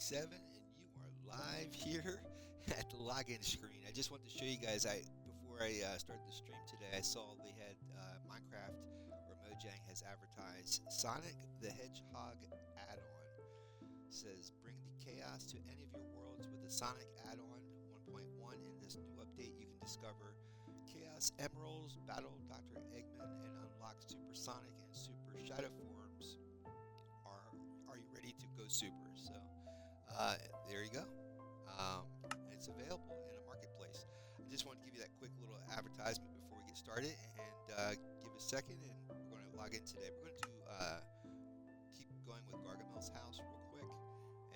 1987, and you are live here at the login screen. I just wanted to show you guys. Before I started the stream today, I saw they had Minecraft or Mojang has advertised Sonic the Hedgehog add-on. It says bring the chaos to any of your worlds with the Sonic add-on 1.1. In this new update, you can discover Chaos Emeralds, battle Dr. Eggman, and unlock Super Sonic and Super Shadow forms. Are are you ready to go super? So there you go. It's available in a marketplace. I just wanted to give you that quick little advertisement before we get started, and give a second, and we're going to log in today. We're going to keep going with Gargamel's house real quick,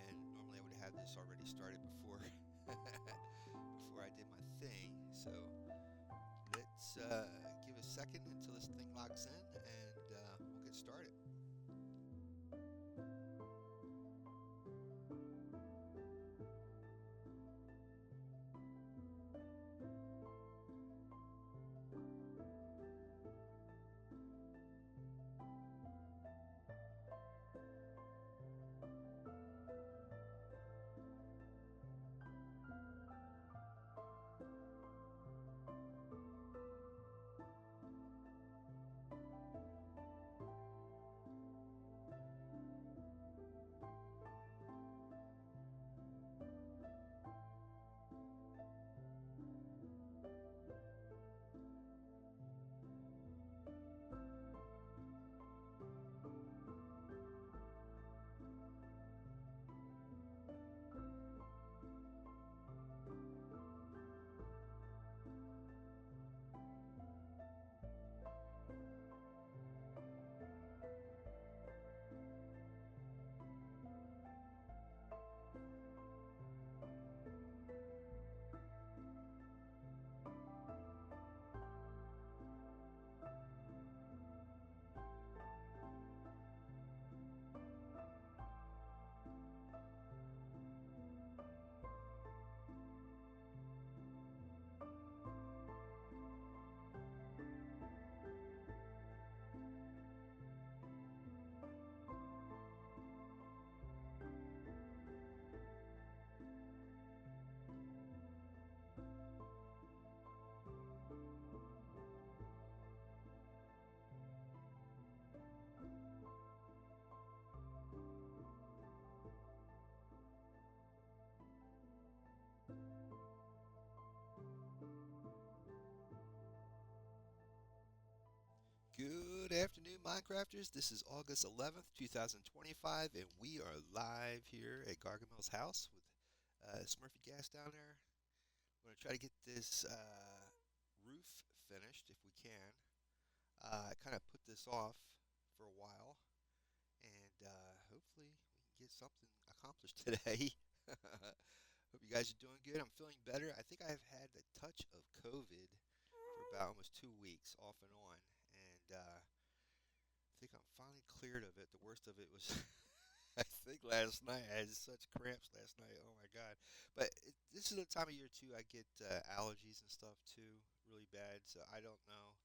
and normally I would have had this already started before before I did my thing. So let's give a second until this thing logs in, and we'll get started. Good afternoon, Minecrafters. This is August 11th, 2025, and we are live here at Gargamel's house with Smurfy Gas down there. We're going to try to get this roof finished if we can. I kind of put this off for a while, and hopefully we can get something accomplished today. Hope you guys are doing good. I'm feeling better. I think I've had a touch of COVID for about almost 2 weeks, off and on, and I think I'm finally cleared of it. The worst of it was, I think last night. I had such cramps last night. Oh my God! But this is the time of year too. I get allergies and stuff too, really bad. So I don't know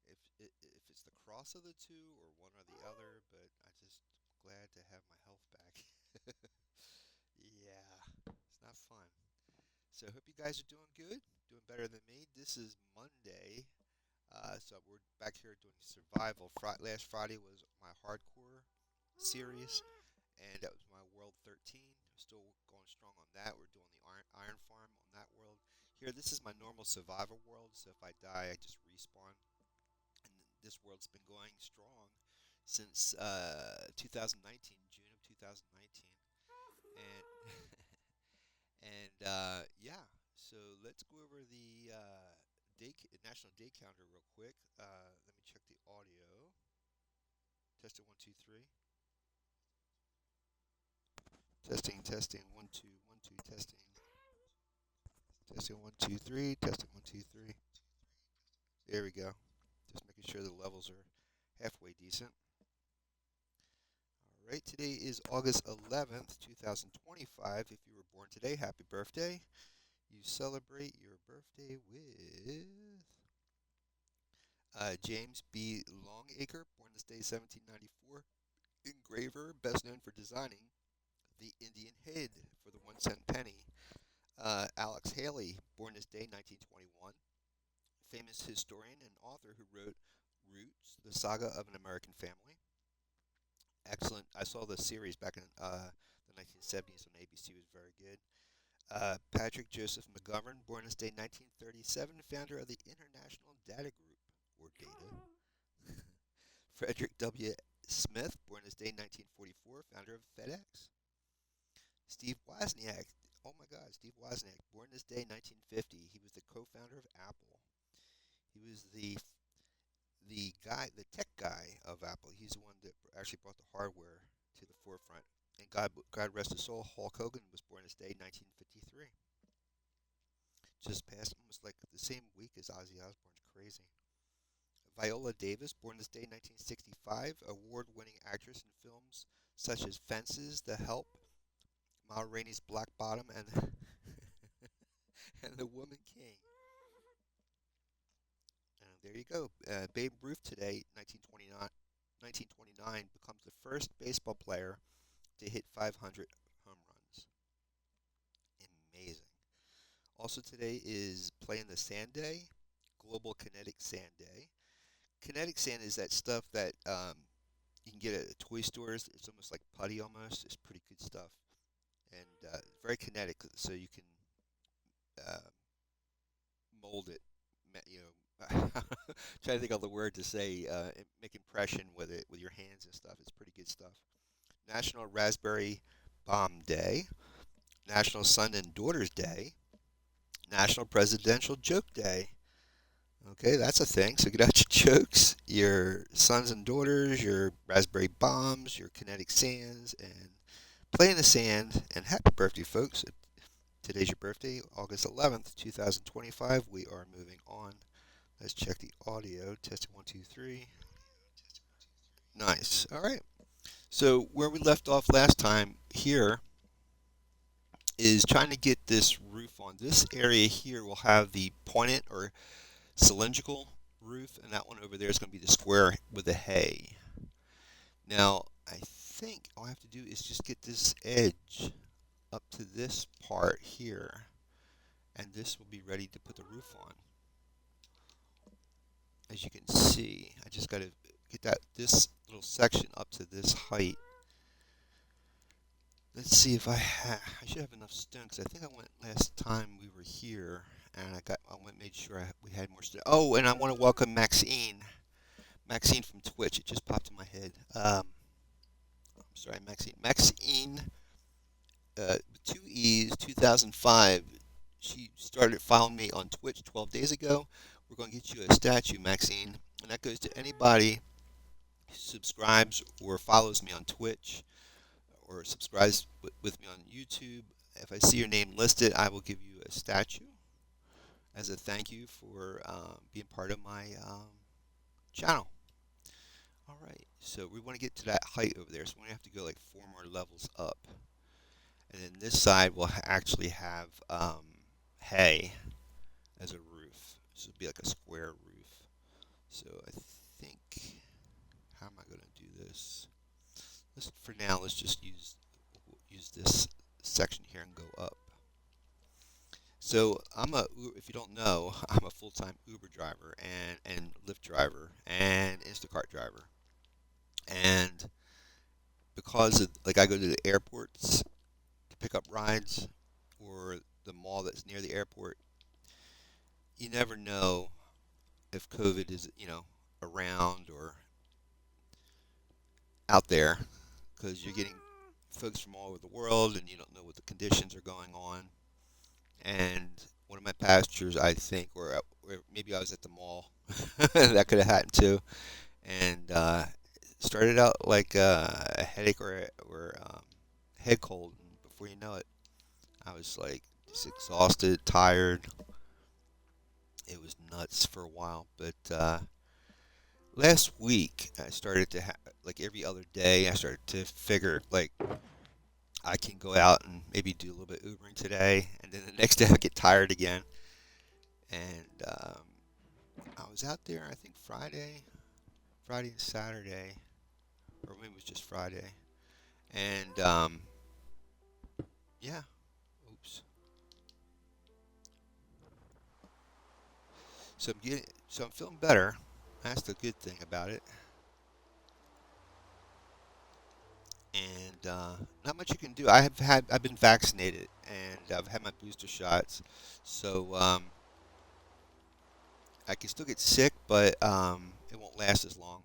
if it's the cross of the two or one or the other. But I just glad to have my health back. Yeah, it's not fun. So I hope you guys are doing good, doing better than me. This is Monday. So we're back here doing survival. Last Friday was my hardcore series, and that was my World 13. Still going strong on that. We're doing the iron farm on that world. Here, this is my normal survival world, so if I die, I just respawn. And this world's been going strong since 2019, June of 2019. And, and yeah, so let's go over the national day calendar real quick. Let me check the audio. Test it, one, two, three. Testing, testing, one, two, one, two, testing. Testing, one, two, three. Testing, one, two, three. There we go. Just making sure the levels are halfway decent. All right, today is August 11th, 2025. If you were born today, happy birthday. You celebrate your birthday with James B. Longacre, born this day, 1794. Engraver, best known for designing The Indian Head for the 1 cent penny. Alex Haley, born this day, 1921. Famous historian and author who wrote Roots, the Saga of an American Family. Excellent. I saw the series back in the 1970s on ABC. It was very good. Patrick Joseph McGovern, born this day, 1937, founder of the International Data Group, or DATA. Frederick W. Smith, born this day, 1944, founder of FedEx. Steve Wozniak, oh my God, Steve Wozniak, born this day, 1950. He was the co-founder of Apple. He was the tech guy of Apple. He's the one that actually brought the hardware to the forefront. And God rest his soul, Hulk Hogan was born this day, 1953. Just passed almost like the same week as Ozzy Osbourne's crazy. Viola Davis, born this day, 1965, award-winning actress in films such as Fences, The Help, Ma Rainey's Black Bottom, and and The Woman King. There you go. Babe Ruth today, 1929, becomes the first baseball player to hit 500 home runs. Amazing. Also today is Play in the Sand Day, Global Kinetic Sand Day. Kinetic sand is that stuff that you can get at toy stores. It's almost like putty almost. It's pretty good stuff. And very kinetic, so you can uh, mold it. You know, trying to think of the word to say. Make impression with it with your hands and stuff. It's pretty good stuff. National Raspberry Bomb Day, National Son and Daughters Day, National Presidential Joke Day. Okay, that's a thing. So get out your jokes, your sons and daughters, your raspberry bombs, your kinetic sands, and play in the sand. And happy birthday, folks. Today's your birthday, August 11th, 2025. We are moving on. Let's check the audio. Testing 1, 2, 3. Nice. All right. So where we left off last time here is trying to get this roof on. This area here will have the pointed or cylindrical roof, and that one over there is going to be the square with the hay. Now, I think all I have to do is just get this edge up to this part here, and this will be ready to put the roof on. As you can see, I just got to get this little section up to this height. Let's see if I should have enough stone, because I think I went last time we were here, and made sure we had more stone. Oh, and I want to welcome Maxine from Twitch. It just popped in my head. I'm sorry, Maxine, 2E's 2005. She started following me on Twitch 12 days ago. We're going to get you a statue, Maxine, and that goes to anybody who subscribes or follows me on Twitch or subscribes with me on YouTube. If I see your name listed, I will give you a statue as a thank you for being part of my channel. All right, so we want to get to that height over there, so we're going to have to go like 4 more levels up. And then this side will actually have hay as a roof. So it'll be like a square roof. So I think, how am I going to do this? For now, let's just use this section here and go up. So if you don't know, I'm a full-time Uber driver and Lyft driver and Instacart driver. And because of, like, I go to the airports to pick up rides or the mall that's near the airport, you never know if COVID is, around or out there, because you're getting folks from all over the world and you don't know what the conditions are going on. And one of my passengers, I think, or maybe I was at the mall, that could have happened too, and started out like a headache or head cold, and before you know it, I was like just exhausted, tired. It was nuts for a while, but last week I started to like every other day I started to figure like I can go out and maybe do a little bit Ubering today, and then the next day I get tired again. And I was out there, I think Friday and Saturday, or maybe it was just Friday. And Yeah. Oops. So I'm feeling better. That's the good thing about it. And not much you can do. I've been vaccinated and I've had my booster shots, so I can still get sick, but it won't last as long.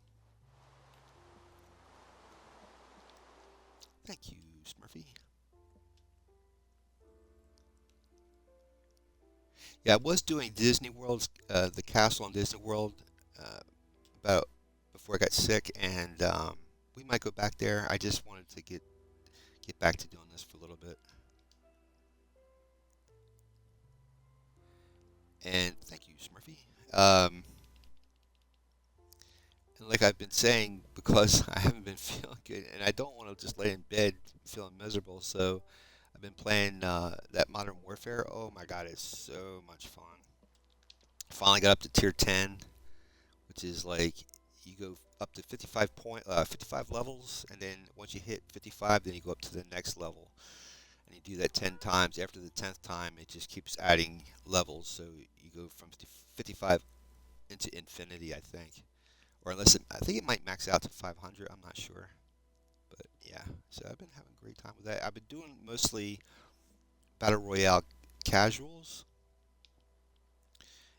Thank you, Smurfy. Yeah, I was doing Disney World's the castle on Disney World uh, about before I got sick, and we might go back there. I just wanted to get back to doing this for a little bit. And thank you, Smurfy. And like I've been saying, because I haven't been feeling good, and I don't want to just lay in bed feeling miserable, so I've been playing that Modern Warfare. Oh my God, it's so much fun. Finally got up to tier 10, which is like you go up to 55 levels, and then once you hit 55, then you go up to the next level, and you do that 10 times. After the 10th time, it just keeps adding levels, so you go from 55 into infinity, I think. Or unless I think it might max out to 500. I'm not sure, but yeah. So I've been having a great time with that. I've been doing mostly battle royale casuals,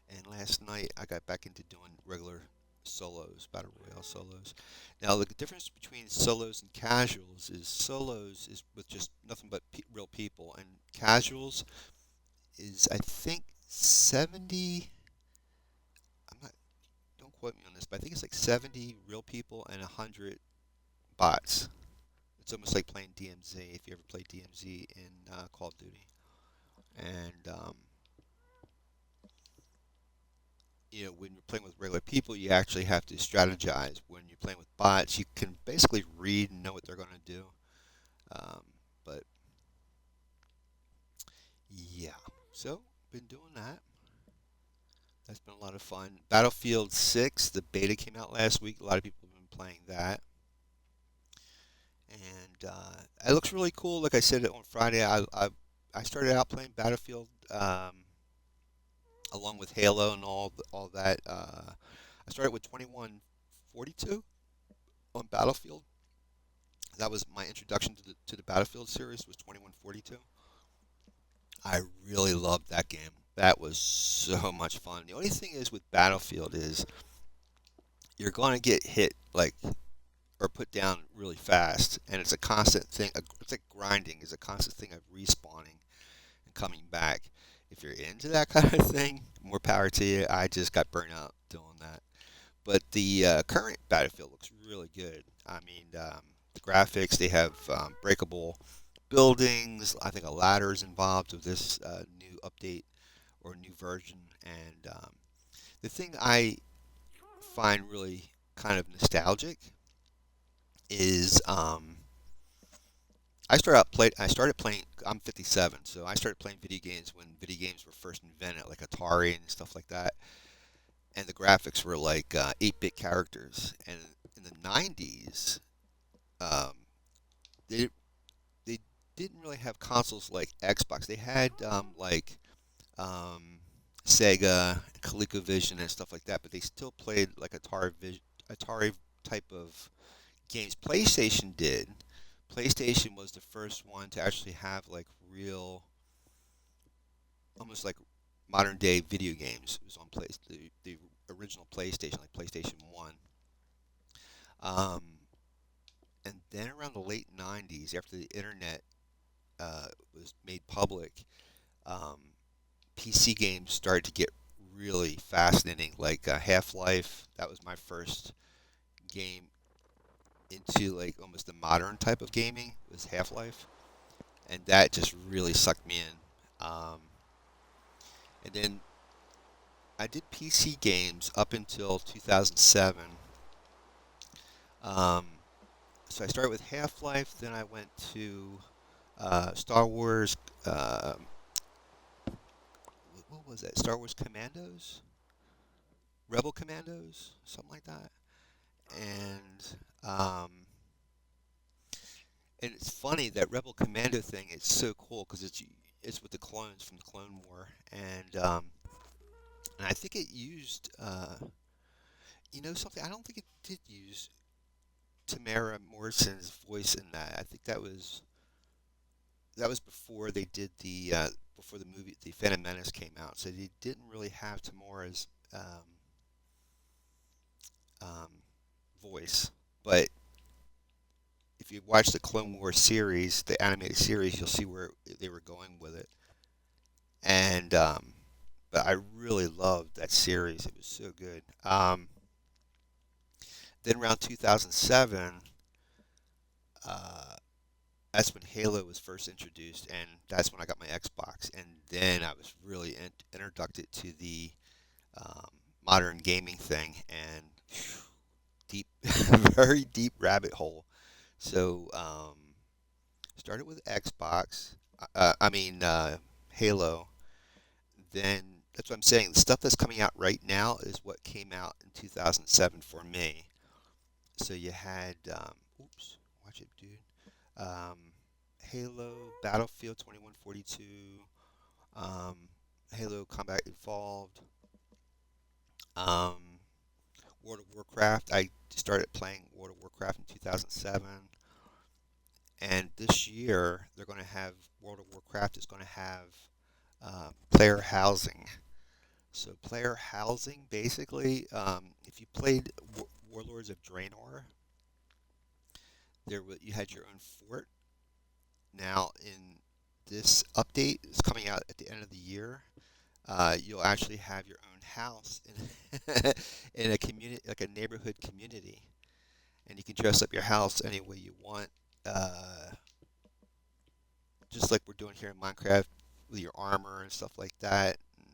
and last night I got back into doing regular solos, battle royale solos. Now the difference between solos and casuals is solos is with just nothing but real people, and casuals is I think 70. I'm not. Don't quote me on this, but I think it's like 70 real people and 100 bots. It's almost like playing DMZ if you ever played DMZ in Call of Duty. And when you're playing with regular people, you actually have to strategize. When you're playing with bots, you can basically read and know what they're going to do. Um, but yeah, so been doing that. That's been a lot of fun. Battlefield 6, the beta came out last week. A lot of people have been playing that. And it looks really cool. Like I said on Friday, I started out playing Battlefield along with Halo and all that. I started with 2142 on Battlefield. That was my introduction to the Battlefield series. Was 2142. I really loved that game. That was so much fun. The only thing is with Battlefield is you're going to get hit like or put down really fast, and it's a constant thing. It's like grinding is a constant thing of respawning and coming back. If you're into that kind of thing, more power to you. I just got burnt out doing that. But the current Battlefield looks really good. I mean, the graphics, they have breakable buildings. I think a ladder is involved with this new update or new version. And the thing I find really kind of nostalgic is I started playing. I'm 57, so I started playing video games when video games were first invented, like Atari and stuff like that. And the graphics were like 8-bit characters. And in the 90s, um, they they didn't really have consoles like Xbox. They had um, Sega, ColecoVision, and stuff like that, but they still played like Atari type of games. PlayStation did. PlayStation was the first one to actually have like real, almost like modern day video games. It was on the original PlayStation, like PlayStation One. Um, and then around the late '90s, after the internet was made public, um, PC games started to get really fascinating. Like Half-Life, that was my first game into like almost the modern type of gaming. Was Half-Life, and that just really sucked me in. And then I did PC games up until 2007. Um, so I started with Half-Life, then I went to Star Wars. What was that? Star Wars Commandos, Rebel Commandos, something like that. And um, And it's funny that Rebel Commando thing. It's so cool because it's with the clones from the Clone War, and I think it used something. I don't think it did use Tamara Morrison's voice in that. I think that was before they did before the movie The Phantom Menace came out, so they didn't really have Tamara's um, voice. But if you watch the Clone Wars series, the animated series, you'll see where they were going with it. And but I really loved that series. It was so good. Then around 2007, uh, that's when Halo was first introduced, and that's when I got my Xbox. And then I was really introduced to the um, modern gaming thing, and deep, very deep rabbit hole. So started with Xbox. Halo. Then that's what I'm saying. The stuff that's coming out right now is what came out in 2007 for me. So you had, oops, watch it, dude. Um, Halo, Battlefield 2142, um, Halo Combat Evolved, um, World of Warcraft. I started playing World of Warcraft in 2007, and this year they're going to have World of Warcraft is going to have player housing. So player housing, basically, if you played Warlords of Draenor, you had your own fort. Now, in this update, it's coming out at the end of the year. You'll actually have your own house in in a community, like a neighborhood community, and you can dress up your house any way you want, uh, just like we're doing here in Minecraft with your armor and stuff like that, and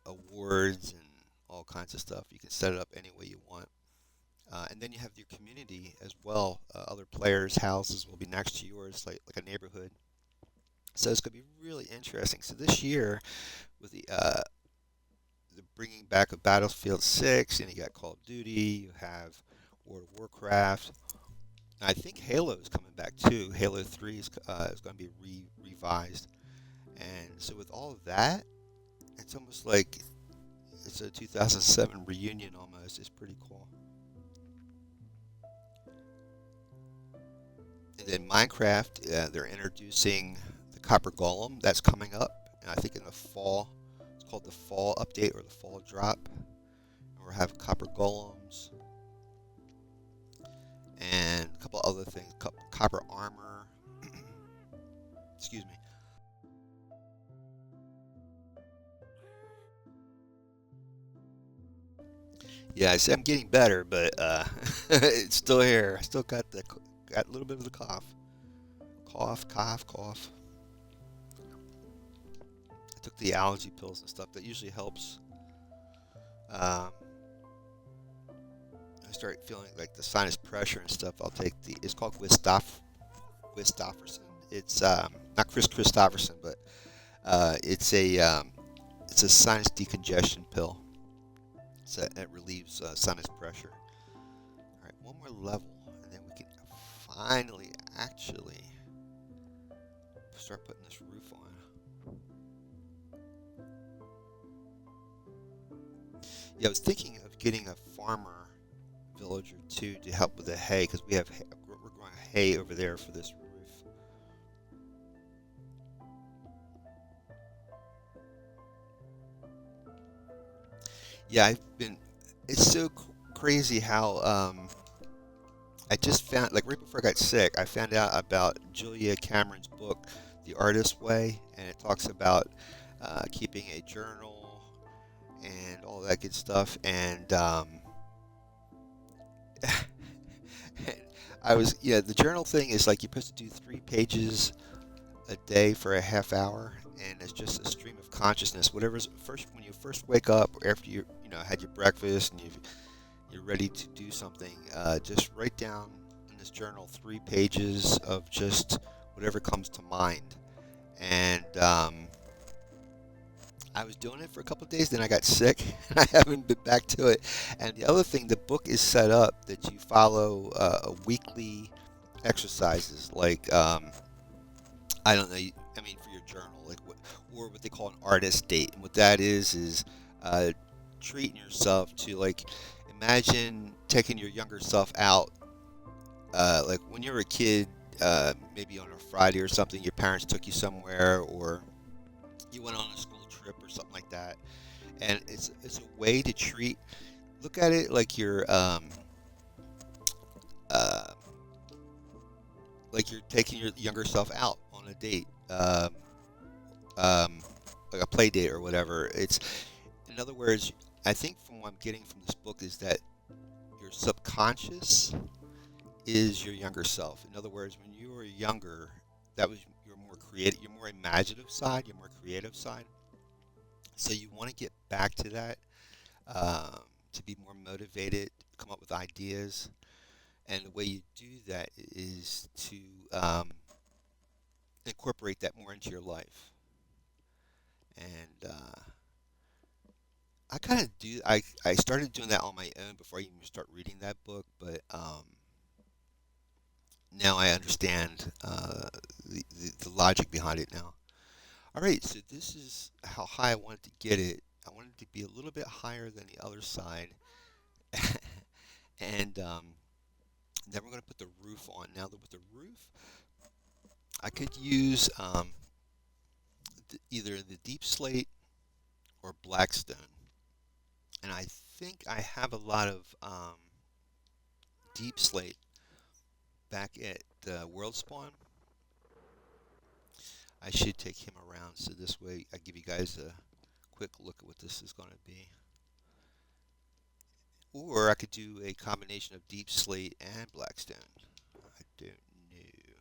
awards and all kinds of stuff. You can set it up any way you want. And then you have your community as well. Other players' houses will be next to yours, like a neighborhood. So it's going to be really interesting. So this year, with the bringing back of Battlefield 6, and you got Call of Duty, you have World of Warcraft. And I think Halo is coming back too. Halo 3 is going to be revised. And so with all of that, it's almost like it's a 2007 reunion almost. It's pretty cool. And then Minecraft, they're introducing the Copper Golem. That's coming up, and I think in the fall. It's called the Fall Update or the Fall Drop. And we'll have Copper Golems and a couple other things. Copper Armor. Excuse me. Yeah, I say I'm getting better, but it's still here. I still got a little bit of the cough. Cough, cough, cough. I took the allergy pills and stuff. That usually helps. I start feeling like the sinus pressure and stuff. I'll take it's called Wistofferson. It's not Chris Christopherson, but it's a sinus decongestion pill. So it relieves sinus pressure. All right, one more level, and then we can finally actually start putting this roof on. Yeah, I was thinking of getting a farmer villager too to help with the hay, because we're growing hay over there for this roof. Yeah, it's so crazy how I just found, like right before I got sick, I found out about Julia Cameron's book, The Artist's Way, and it talks about keeping a journal and all that good stuff. And the journal thing is like you're supposed to do 3 pages a day for a half hour, and it's just a stream of consciousness. Whatever's first when you first wake up, or after you had your breakfast and you're ready to do something, just write down in this journal 3 pages of just whatever comes to mind. And I was doing it for a couple of days, then I got sick, and I haven't been back to it. And the other thing, the book is set up that you follow a weekly exercises like I don't know. I mean, for your journal, like or what they call an artist date. And what that is uh, treating yourself to like imagine taking your younger self out, like when you were a kid, maybe on a Friday or something. Your parents took you somewhere, or you went on a school trip or something like that. And it's a way to treat. Look at it uh, like you're taking your younger self out on a date. Um, like a play date or whatever. It's, in other words, I think from what I'm getting from this book is that your subconscious is your younger self. In other words, when you were younger, that was your more creative, your more imaginative side, your more creative side. So you want to get back to that, to be more motivated, come up with ideas, and the way you do that is to incorporate that more into your life. And I kind of do. I started doing that on my own before I even start reading that book, but now I understand the logic behind it now. All right, so this is how high I wanted to get it. I wanted to be a little bit higher than the other side, and then we're going to put the roof on. Now, with the roof, I could use either the deep slate or blackstone, and I think I have a lot of deep slate back at World Spawn. I should take him around so this way I give you guys a quick look at what this is going to be. Or I could do a combination of deep slate and blackstone. I don't know.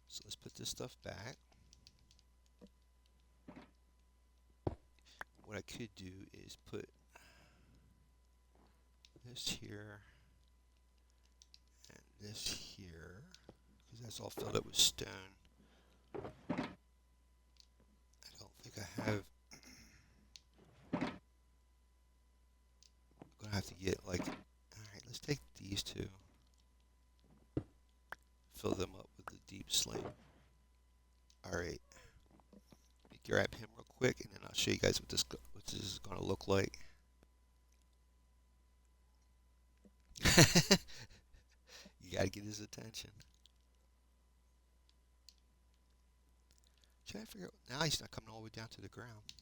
So let's put this stuff back. What I could do is put this here and this here, because that's all filled up with stone. I don't think I have. I'm gonna have to get like. All right, let's take these two, fill them up with the deep slate. All right, let me grab him real quick, and then I'll show you guys what this is gonna look like. You gotta get his attention. Trying to figure out now he's not coming all the way down to the ground.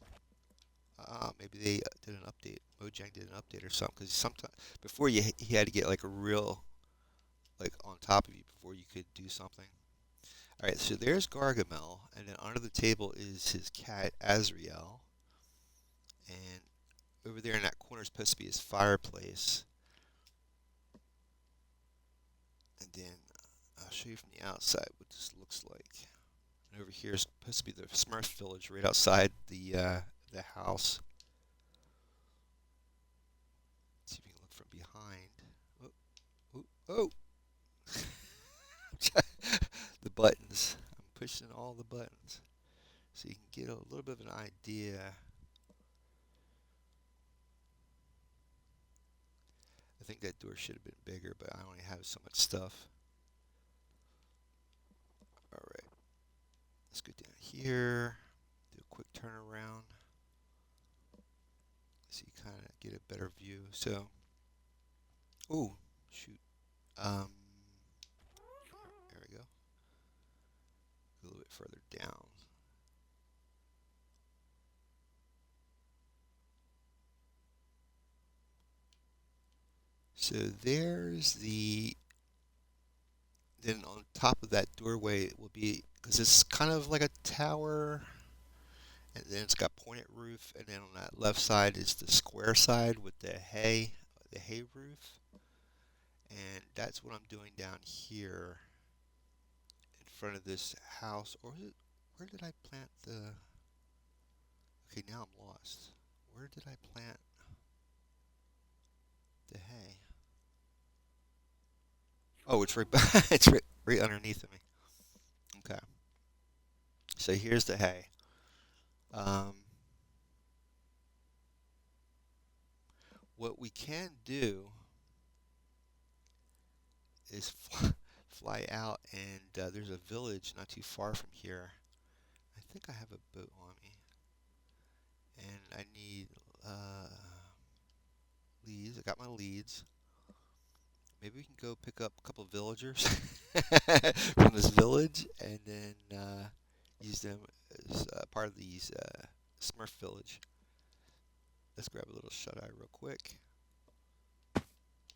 Maybe they did an update. Mojang did an update or something. Because sometimes before he had to get like a real like on top of you before you could do something. All right, so there's Gargamel, and then under the table is his cat Azrael, and over there in that corner is supposed to be his fireplace. And then I'll show you from the outside what this looks like. And over here is supposed to be the Smurf village right outside the house. Let's see if we can look from behind. Oh, oh, oh. The buttons. I'm pushing all the buttons so you can get a little bit of an idea. I think that door should have been bigger, but I only have so much stuff. All right, let's go down here. Do a quick turnaround so you kind of get a better view. So, oh shoot, there we go. A little bit further down. So there's then on top of that doorway it will be, because it's kind of like a tower, and then it's got pointed roof, and then on that left side is the square side with the hay roof, and that's what I'm doing down here in front of this house. Or where did I plant the? Okay, now I'm lost. Where did I plant the hay? Oh, it's right. It's right underneath of me. Okay. So here's the hay. Um, what we can do is fly out, and there's a village not too far from here. I think I have a boat on me, and I need uh, leads. I got my leads. Maybe we can go pick up a couple of villagers from this village, and then use them as part of these Smurf village. Let's grab a little shut eye real quick.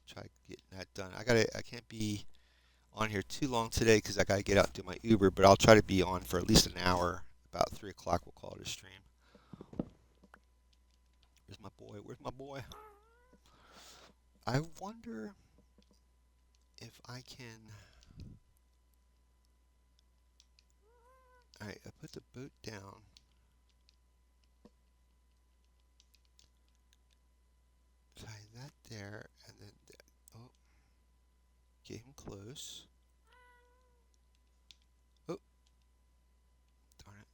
Try getting that done. I can't be on here too long today because I gotta get out and do my Uber, but I'll try to be on for at least an hour. About 3 o'clock, we'll call it a stream. Where's my boy? Where's my boy? I wonder if I can. Alright, I put the boat down. Tie that there, and then oh, get him close. Oh, darn it!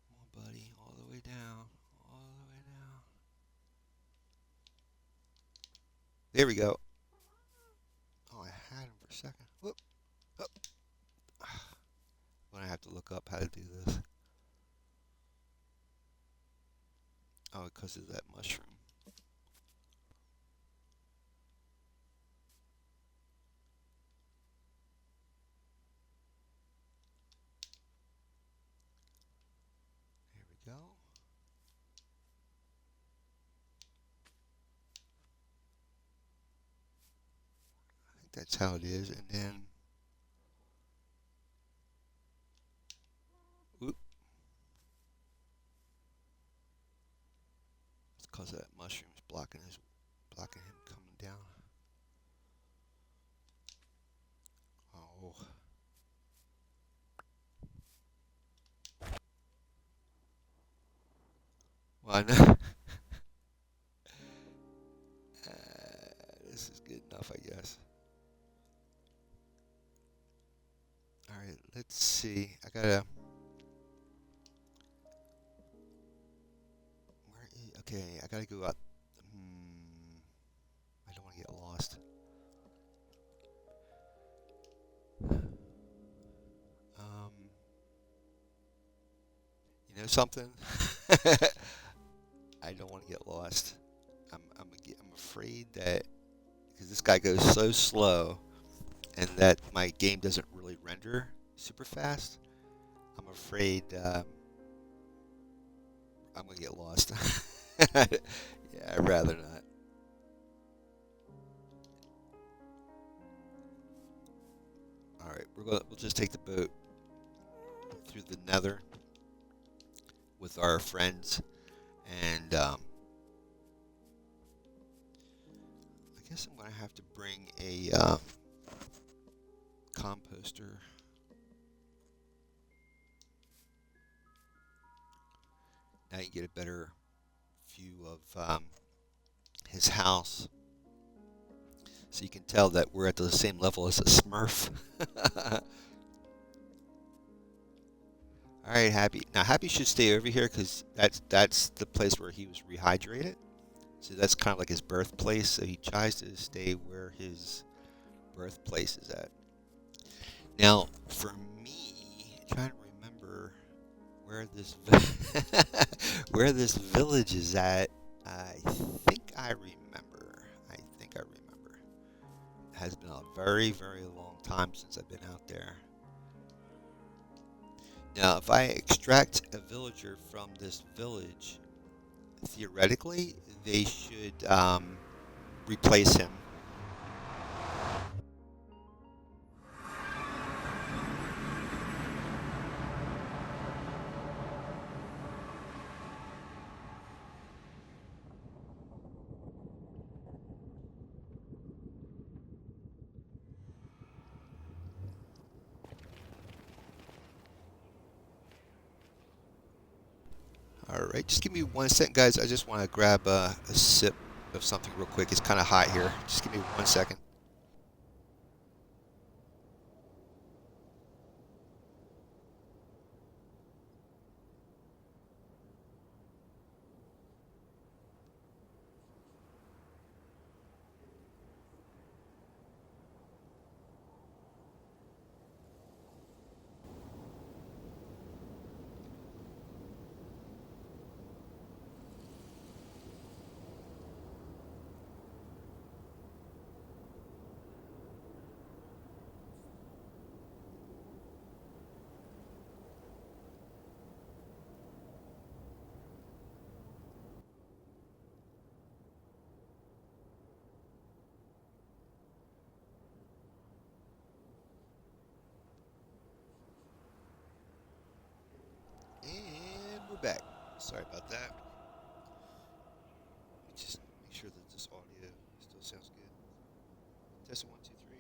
Come on, buddy, all the way down, all the way down. There we go. Oh, I had him for a second. Whoop. Oh. I'm gonna have to look up how to do this. Oh, because of that mushroom. There we go. I think that's how it is. And then, whoop. It's because that mushroom's blocking him coming down. Oh. Well, I know. This is good enough, I guess. All right, let's see. Okay, I gotta go out. I don't want to get lost. You know something? I don't want to get lost. I'm afraid that because this guy goes so slow, and that my game doesn't really render super fast. I'm afraid I'm gonna get lost. Yeah, I'd rather not. All right, we'll just take the boat through the Nether with our friends, and I guess I'm gonna have to bring a composter. Now you get a better view of his house, so you can tell that we're at the same level as a Smurf. All right, Happy. Now Happy should stay over here because that's the place where he was rehydrated. So that's kind of like his birthplace. So he tries to stay where his birthplace is at. Now, for me, trying to remember where this where this village is at. I think I remember. I think I remember. It has been a very, very long time since I've been out there. Now, if I extract a villager from this village, theoretically, they should replace him. All right, just give me 1 second, guys. I just want to grab a sip of something real quick. It's kind of hot here. Just give me 1 second. Sorry about that. Just make sure that this audio still sounds good. Testing 1, 2, 3.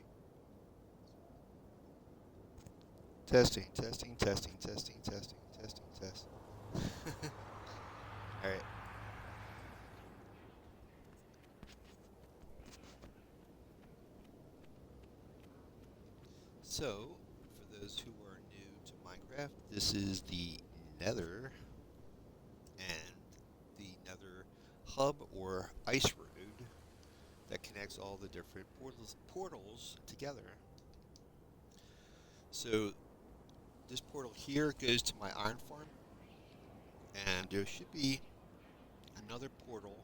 Testing, testing, testing, testing, testing, testing, test. All right. So, for those who are new to Minecraft, this is the Nether and the Nether hub or ice road that connects all the different portals together. So, this portal here goes to my iron farm, and there should be another portal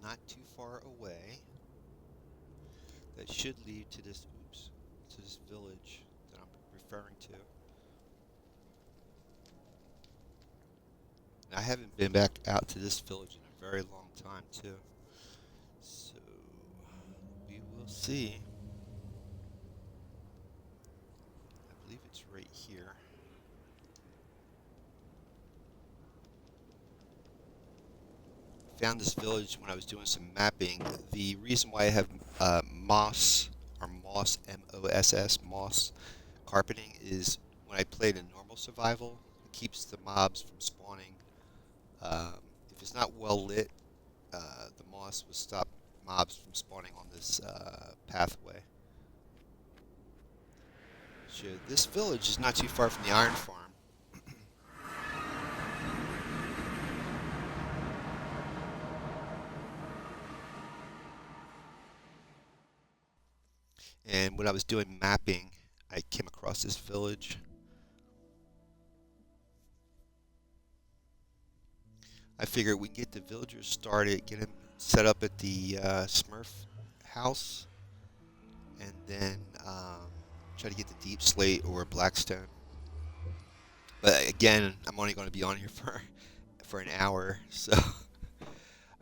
not too far away that should lead to this village that I'm referring to. And I haven't been back out to this village in a very long time too. So we will see. I believe it's right here. Found this village when I was doing some mapping. The reason why I have moss M-O-S-S, moss carpeting is when I played in normal survival, it keeps the mobs from spawning. If it's not well lit, the moss will stop mobs from spawning on this pathway. So this village is not too far from the iron farm. And when I was doing mapping, I came across this village. I figured we can get the villagers started, get them set up at the Smurf house, and then try to get the deep slate or blackstone. But again, I'm only going to be on here for an hour. So,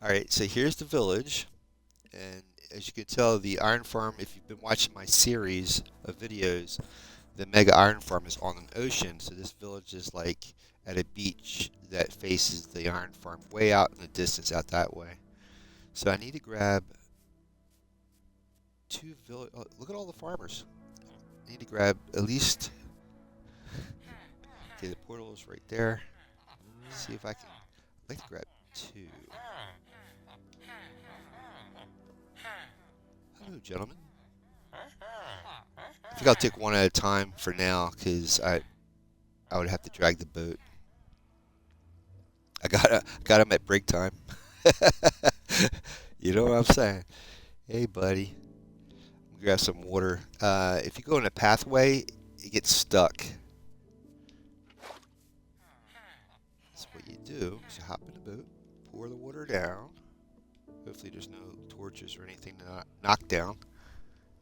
all right. So here's the village, and as you can tell, the iron farm. If you've been watching my series of videos, the mega iron farm is on an ocean. So this village is like at a beach that faces the iron farm, way out in the distance, out that way. So I need to grab two village. Oh, look at all the farmers. I need to grab at least. Okay, the portal is right there. See if I can. I'd like to grab two. Hello, gentlemen. I think I'll take one at a time for now, because I would have to drag the boat. I got him at break time. You know what I'm saying? Hey, buddy. Grab some water. If you go in a pathway, it gets stuck. So what you do is you hop in the boat, pour the water down. Hopefully there's no torches or anything to knock down.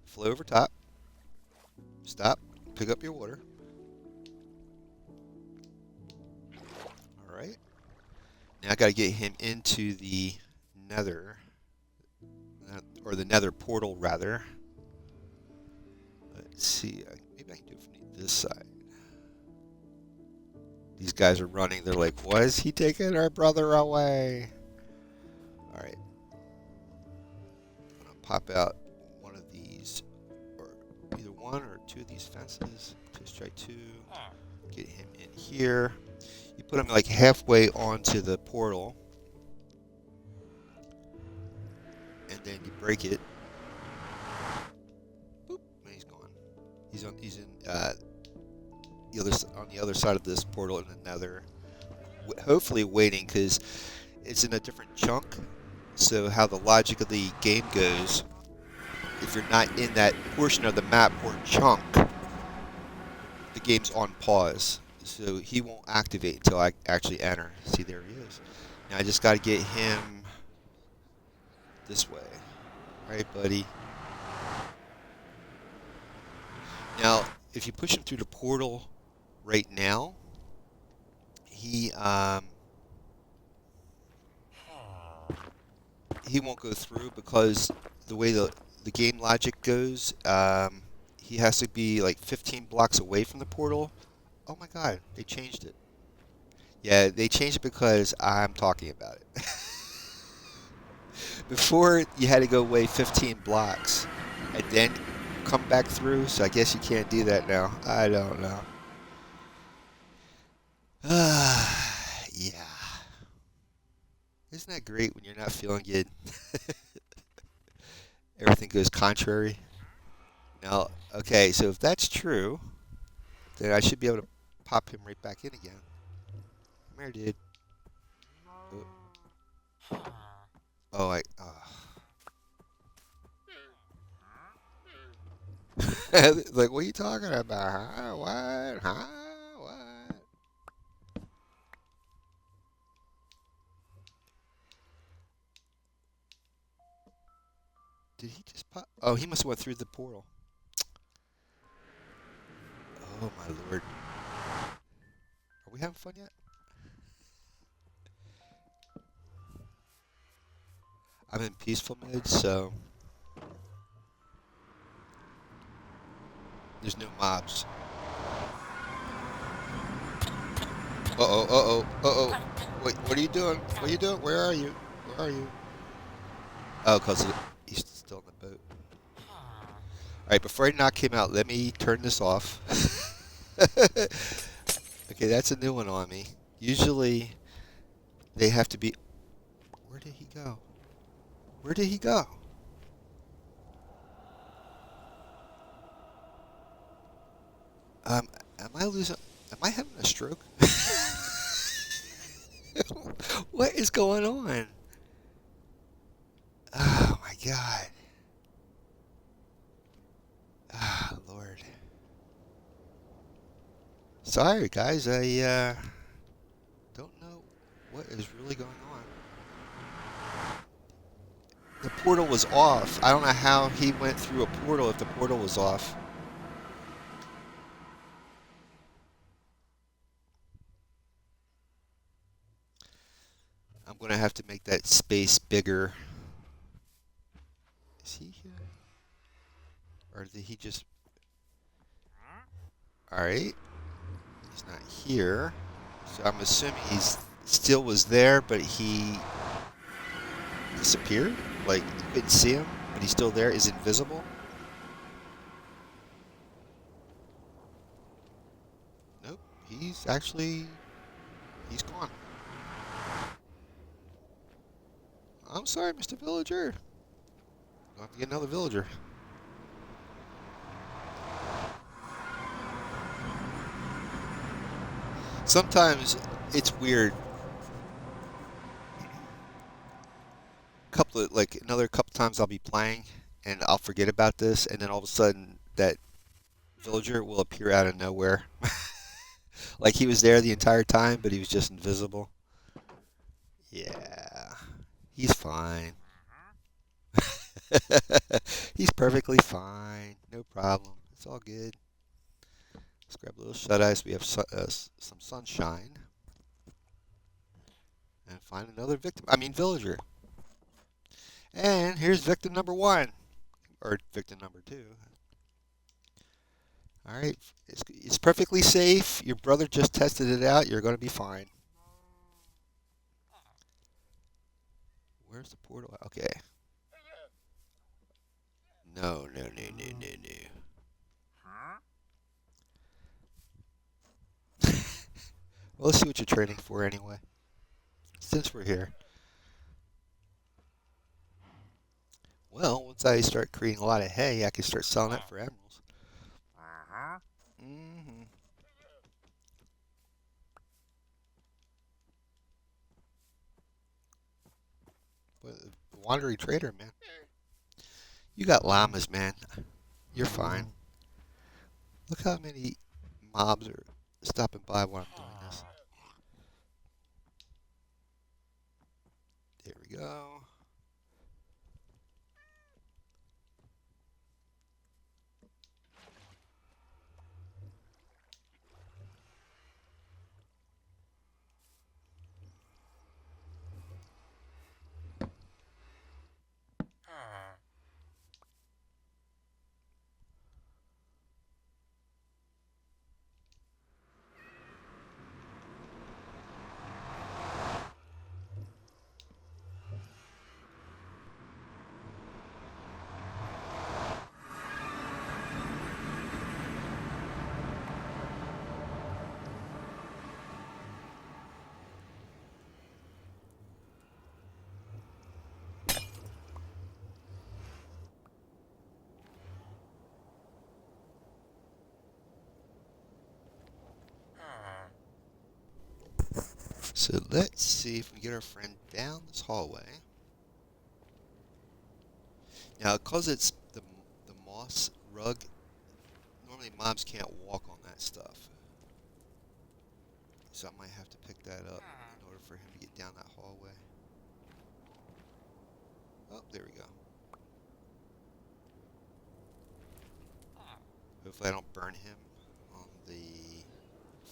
Flow over top. Stop. Pick up your water. Alright. Now I got to get him into the nether. Or the nether portal, rather. Let's see. Maybe I can do it from this side. These guys are running. They're like, why is he taking our brother away? Alright. I'm going to pop out one of these. Or either one or two of these fences. Just try to get him in here. You put him like halfway onto the portal. And then you break it. Boop, and he's gone. He's in on the other side of this portal in the nether. Hopefully waiting, because it's in a different chunk. So how the logic of the game goes, if you're not in that portion of the map or chunk, the game's on pause. So he won't activate until I actually enter. See, there he is. Now I just got to get him this way. Alright, buddy. Now, if you push him through the portal right now, he won't go through, because the way the game logic goes, he has to be like 15 blocks away from the portal. Oh my god, they changed it. Yeah, they changed it because I'm talking about it. Before, you had to go away 15 blocks and then come back through, so I guess you can't do that now. I don't know. Yeah. Isn't that great when you're not feeling good? Everything goes contrary. Now, okay, so if that's true, then I should be able to pop him right back in again. Come here, dude. Oh, oh I. Like, what are you talking about? Huh? What? Huh? What? Did he just pop? Oh, he must have went through the portal. Oh my lord. Are we having fun yet? I'm in peaceful mode, so there's no mobs. Uh-oh, uh-oh, uh-oh. Wait, what are you doing? What are you doing? Where are you? Where are you? Oh, because he's still in the boat. All right, before I knock him out, let me turn this off. Okay, that's a new one on me. Usually, they have to be... Where did he go? Where did he go? Um, am I losing... Am I having a stroke? What is going on? Oh, my God. Ah, Lord. Sorry, guys. I don't know what is really going on. The portal was off. I don't know how he went through a portal if the portal was off. I'm going to have to make that space bigger. Is he here? Or did he just... Alright. He's not here. So I'm assuming he's still was there, but he disappeared? Like, you couldn't see him, but he's still there? Is invisible? Nope. He's actually... He's gone. I'm sorry, Mr. Villager. I'll have to get another villager. Sometimes it's weird. Another couple times I'll be playing and I'll forget about this, and then all of a sudden that villager will appear out of nowhere. Like he was there the entire time, but he was just invisible. Yeah, he's fine. He's perfectly fine. No problem. It's all good. Let's grab a little shut eye so we have some sunshine. And find another victim. I mean, villager. And here's victim number one. Or victim number two. All right. It's perfectly safe. Your brother just tested it out. You're going to be fine. Where's the portal? Okay. No, no, no, no, no, no. Well, let's see what you're training for anyway. Since we're here. Well, once I start creating a lot of hay, I can start selling it for emeralds. Mm-hmm. But the wandering trader, man. You got llamas, man. You're fine. Look how many mobs are stopping by while I'm doing this. There we go. So let's see if we get our friend down this hallway. Now, because it's the moss rug, normally moms can't walk on that stuff. So I might have to pick that up in order for him to get down that hallway. Oh, there we go. Hopefully I don't burn him on the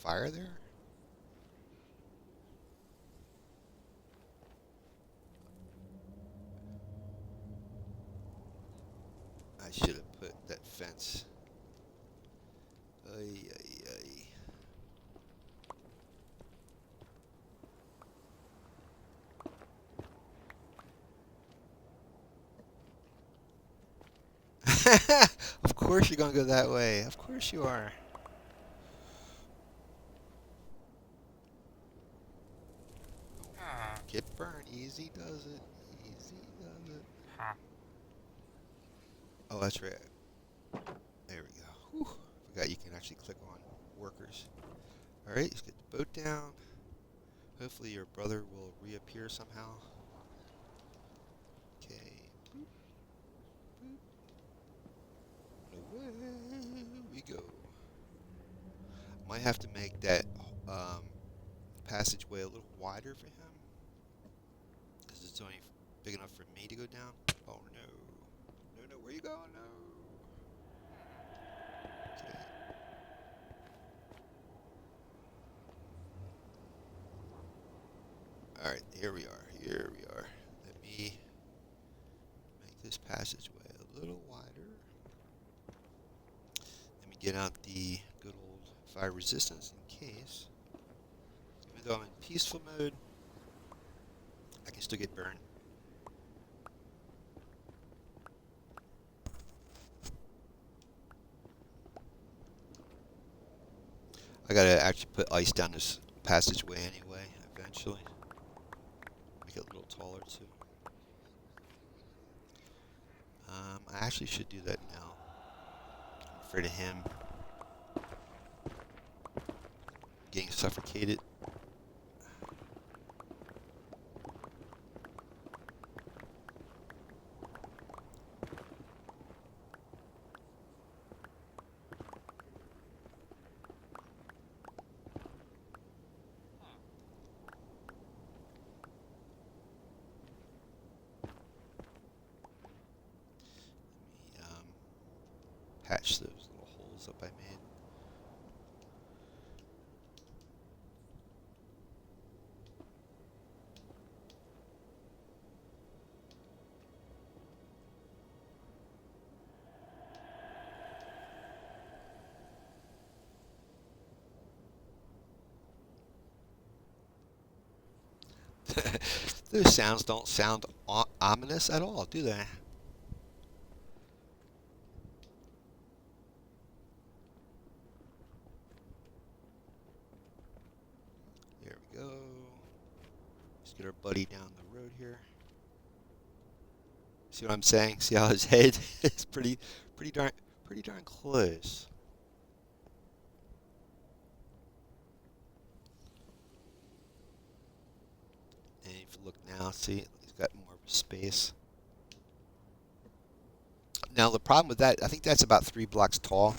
fire there. I should have put that fence. Ay, ay, ay. Of course you're gonna go that way. Of course you are. Get burned. Easy does it. Easy does it. Oh, that's right. There we go. Whew. Forgot you can actually click on workers. Alright, let's get the boat down. Hopefully your brother will reappear somehow. Okay. Boop, boop. Away we go. Might have to make that passageway a little wider for him, because it's only big enough for me to go down. Oh no. No, no, where you going? No. Okay. Alright, here we are. Here we are. Let me make this passageway a little wider. Let me get out the good old fire resistance in case. Even though I'm in peaceful mode, I can still get burned. I gotta actually put ice down this passageway anyway, eventually. Make it a little taller too. I actually should do that now. I'm afraid of him getting suffocated. Patch those little holes up I made. Those sounds don't sound ominous at all, do they? There we go. Let's get our buddy down the road here. See what I'm saying? See how his head is pretty darn close. And if you look now, see, he's got more of a space. Now the problem with that, I think that's about 3 blocks tall.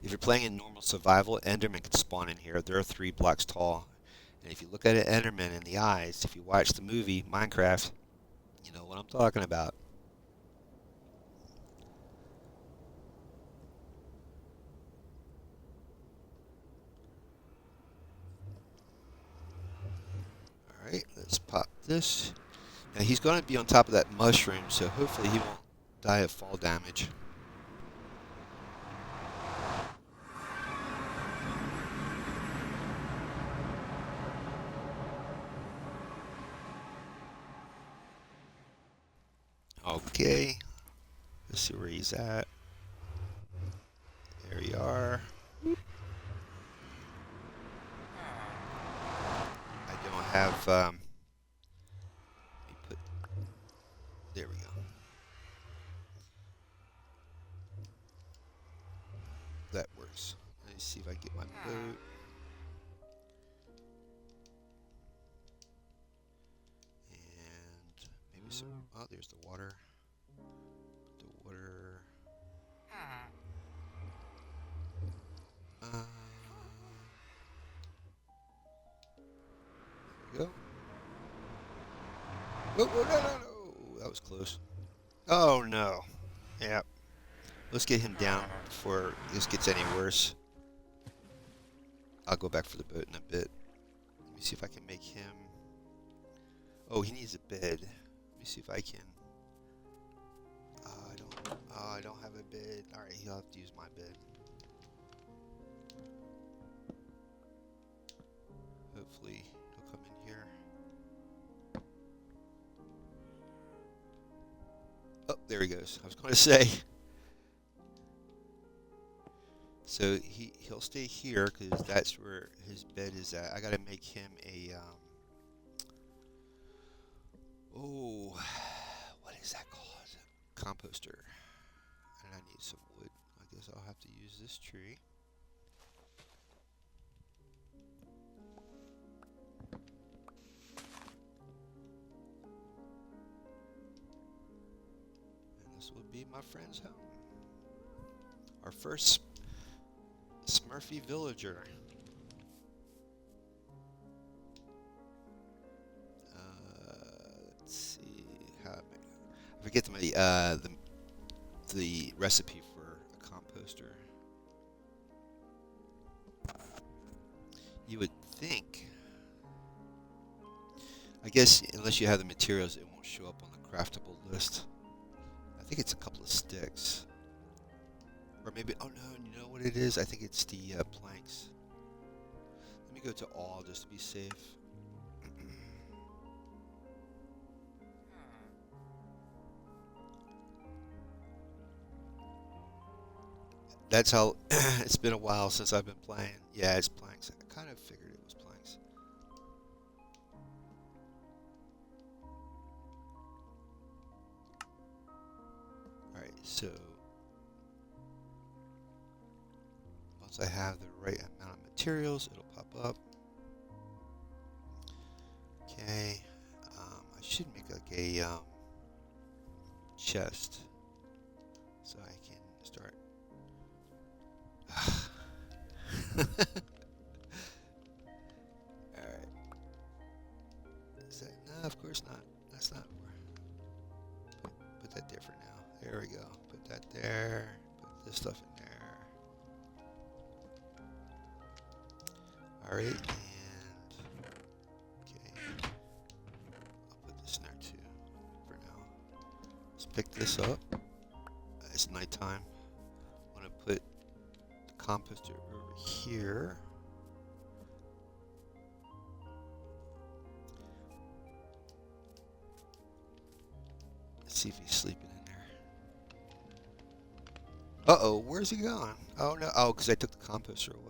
If you're playing in normal survival, Enderman can spawn in here. They're 3 blocks tall. And if you look at an Enderman in the eyes, if you watch the movie Minecraft, you know what I'm talking about. Alright, let's pop this. Now he's going to be on top of that mushroom, so hopefully he won't die of fall damage. Okay, let's see where he's at. There we are. I don't have, let me put, there we go. That works. Let me see if I get my boat. Oh, there's the water. The water. There we go. Oh, oh, no, no, no. That was close. Oh, no. Yep. Let's get him down before this gets any worse. I'll go back for the boat in a bit. Let me see if I can make him... Oh, he needs a bed. Let me see if I can... I don't have a bed. Alright, he'll have to use my bed. Hopefully he'll come in here. Oh, there he goes. I was going to say. So he'll stay here because that's where his bed is at. I got to make him a oh, what is that called? Composter. And I need some wood. I guess I'll have to use this tree. And this will be my friend's home. Our first Smurfy villager. Let's see how I forget the recipe for a composter. You would think, I guess, unless you have the materials, it won't show up on the craftable list. I think it's a couple of sticks. Or maybe, oh no, you know what it is? I think it's the planks. Let me go to all just to be safe. That's how, it's been a while since I've been playing. Yeah, it's planks. I kind of figured it was planks. Alright, so once I have the right amount of materials, it'll pop up. Okay, I should make like a chest so I can start. Alright. Is that, no, of course not. That's not where. Put that there for now. There we go. Put that there. Put this stuff in there. Alright, and okay. I'll put this in there too for now. Let's pick this up. It's nighttime. I want to put the composter over here. Let's see if he's sleeping in there. Uh-oh, where's he going? Oh no, oh, because I took the composter away.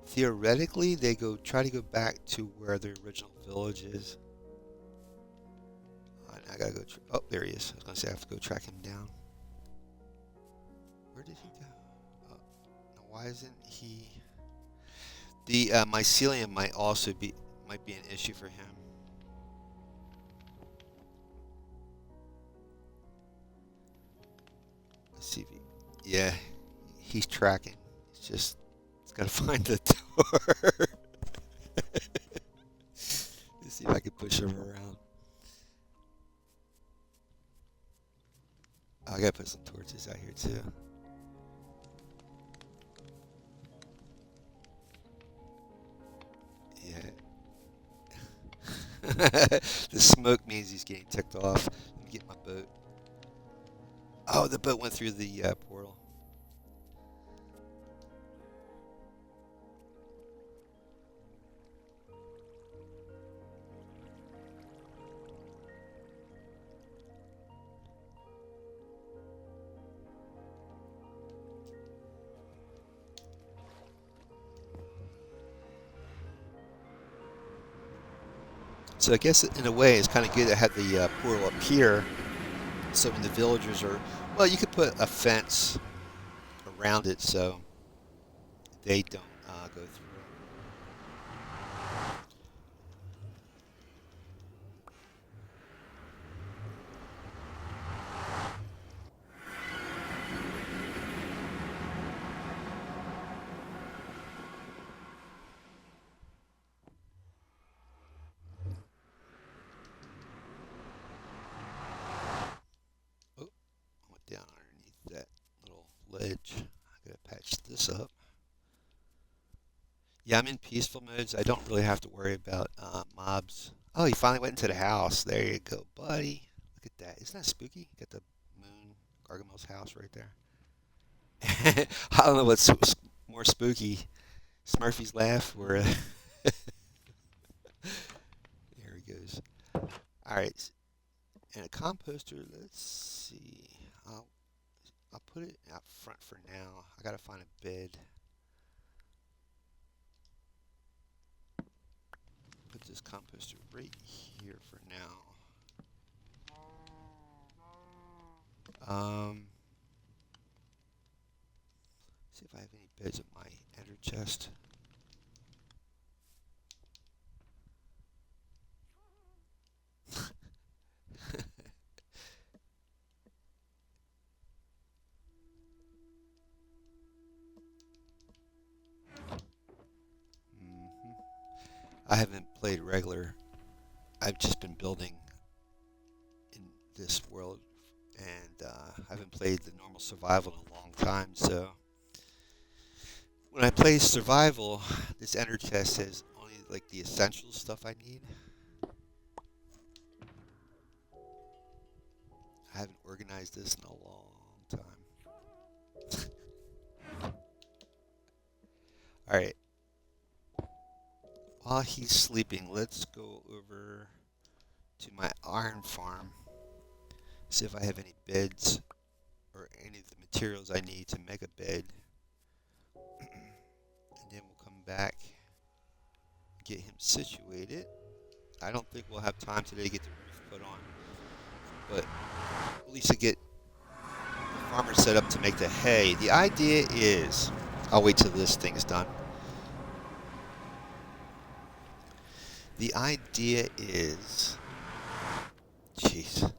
Theoretically, they try to go back to where the original village is. I gotta go. Oh, there he is. I was gonna say I have to go track him down. Where did he go? Oh, now why isn't he? The mycelium might also be an issue for him. Let's see if he. Yeah, he's tracking. He's gotta find the door. Let's see if I can push him around. Oh, I gotta put some torches out here too. Yeah. The smoke means he's getting ticked off. Let me get my boat. Oh, the boat went through the portal. So I guess in a way it's kind of good to have the portal up here, so when the villagers are, well, you could put a fence around it so they don't go through. Yeah, I'm in peaceful modes. I don't really have to worry about mobs. Oh, he finally went into the house. There you go, buddy. Look at that. Isn't that spooky? Got the moon, Gargamel's house right there. I don't know what's more spooky, Smurfy's laugh or there he goes. All right, and a composter. Let's see. I'll I'll put it out front for now. I gotta find a bed. Put this composter right here for now. See if I have any beds in my ender chest. hmm I haven't played regular. I've just been building in this world, and I haven't played the normal survival in a long time. So when I play survival, this ender chest has only like the essential stuff I need. I haven't organized this in a long time. All right. While he's sleeping, let's go over to my iron farm. See if I have any beds or any of the materials I need to make a bed. And then we'll come back, get him situated. I don't think we'll have time today to get the roof put on, but at least to get the farmer set up to make the hay. The idea is, I'll wait till this thing's done. The idea is, jeez,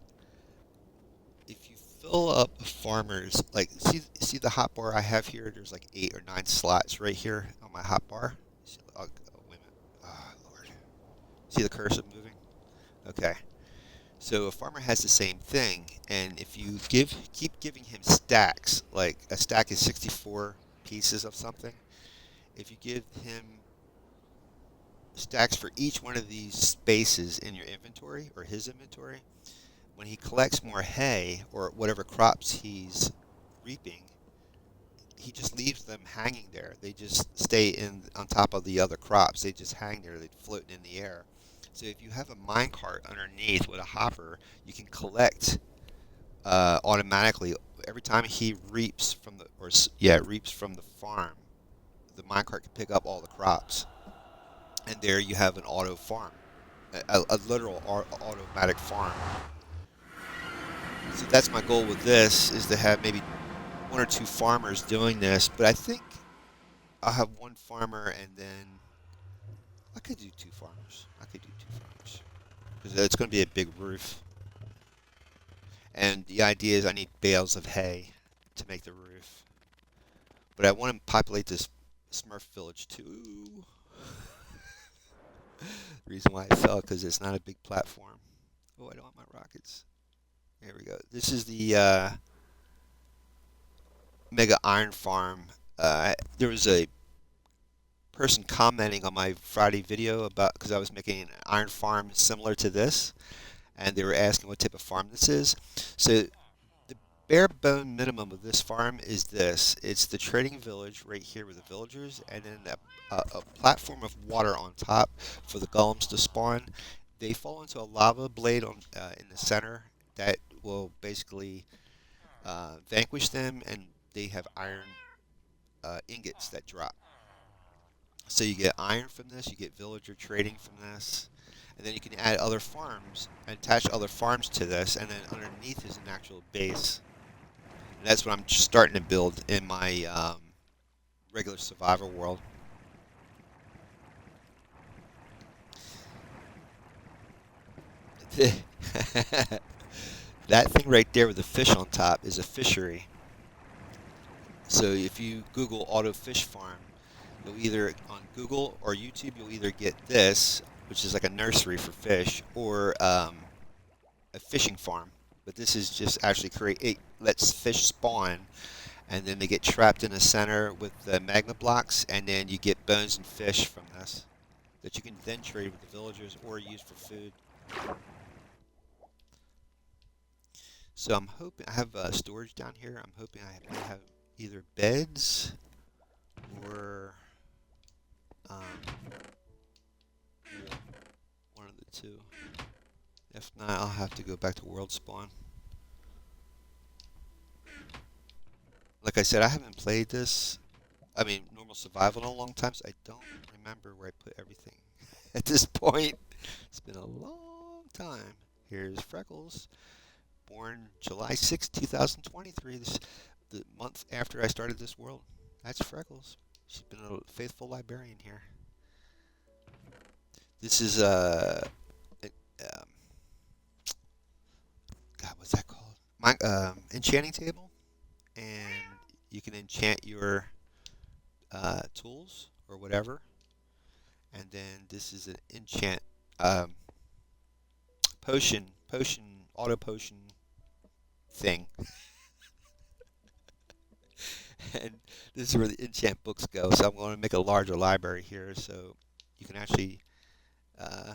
if you fill up a farmer's, like, see the hot bar I have here? There's like 8 or 9 slots right here on my hot bar. Oh, wait a minute. Oh, Lord. See the cursor moving? Okay. So a farmer has the same thing, and if you keep giving him stacks, like a stack is 64 pieces of something, if you give him stacks for each one of these spaces in your inventory or his inventory, when he collects more hay or whatever crops he's reaping, he just leaves them hanging there. They just stay in on top of the other crops. They just hang there. They float in the air. So if you have a minecart underneath with a hopper, you can collect automatically every time he reaps from reaps from the farm. The minecart can pick up all the crops, and there you have an auto farm, a literal automatic farm. So that's my goal with this, is to have maybe 1 or 2 farmers doing this, but I think I'll have 1 farmer and then I could do 2 farmers. I could do 2 farmers because it's going to be a big roof. And the idea is I need bales of hay to make the roof. But I want to populate this Smurf village too. The reason why I fell, because it's not a big platform. Oh, I don't want my rockets. There we go. This is the Mega Iron Farm. There was a person commenting on my Friday video about, because I was making an iron farm similar to this, and they were asking what type of farm this is. So the bare bone minimum of this farm is this. It's the trading village right here with the villagers, and then a platform of water on top for the golems to spawn. They fall into a lava blade in the center that will basically vanquish them, and they have iron ingots that drop. So you get iron from this, you get villager trading from this, and then you can add other farms and attach other farms to this, and then underneath is an actual base. And that's what I'm starting to build in my regular survival world. That thing right there with the fish on top is a fishery. So if you Google auto fish farm, you'll either on Google or YouTube you'll either get this, which is like a nursery for fish, or a fishing farm. But this is just actually it lets fish spawn, and then they get trapped in the center with the magma blocks, and then you get bones and fish from this that you can then trade with the villagers or use for food. So I'm hoping I have storage down here. I'm hoping I might have either beds or wool, one of the two. If not, I'll have to go back to world spawn. Like I said, I haven't played this, normal survival in a long time, so I don't remember where I put everything at this point. It's been a long time. Here's Freckles, born July 6, 2023, the month after I started this world. That's Freckles. She's been a faithful librarian here. This is um, God, what's that called? My enchanting table, and you can enchant your tools or whatever. And then this is an enchant um, auto potion thing. And this is where the enchant books go. So I'm going to make a larger library here, so you can actually uh,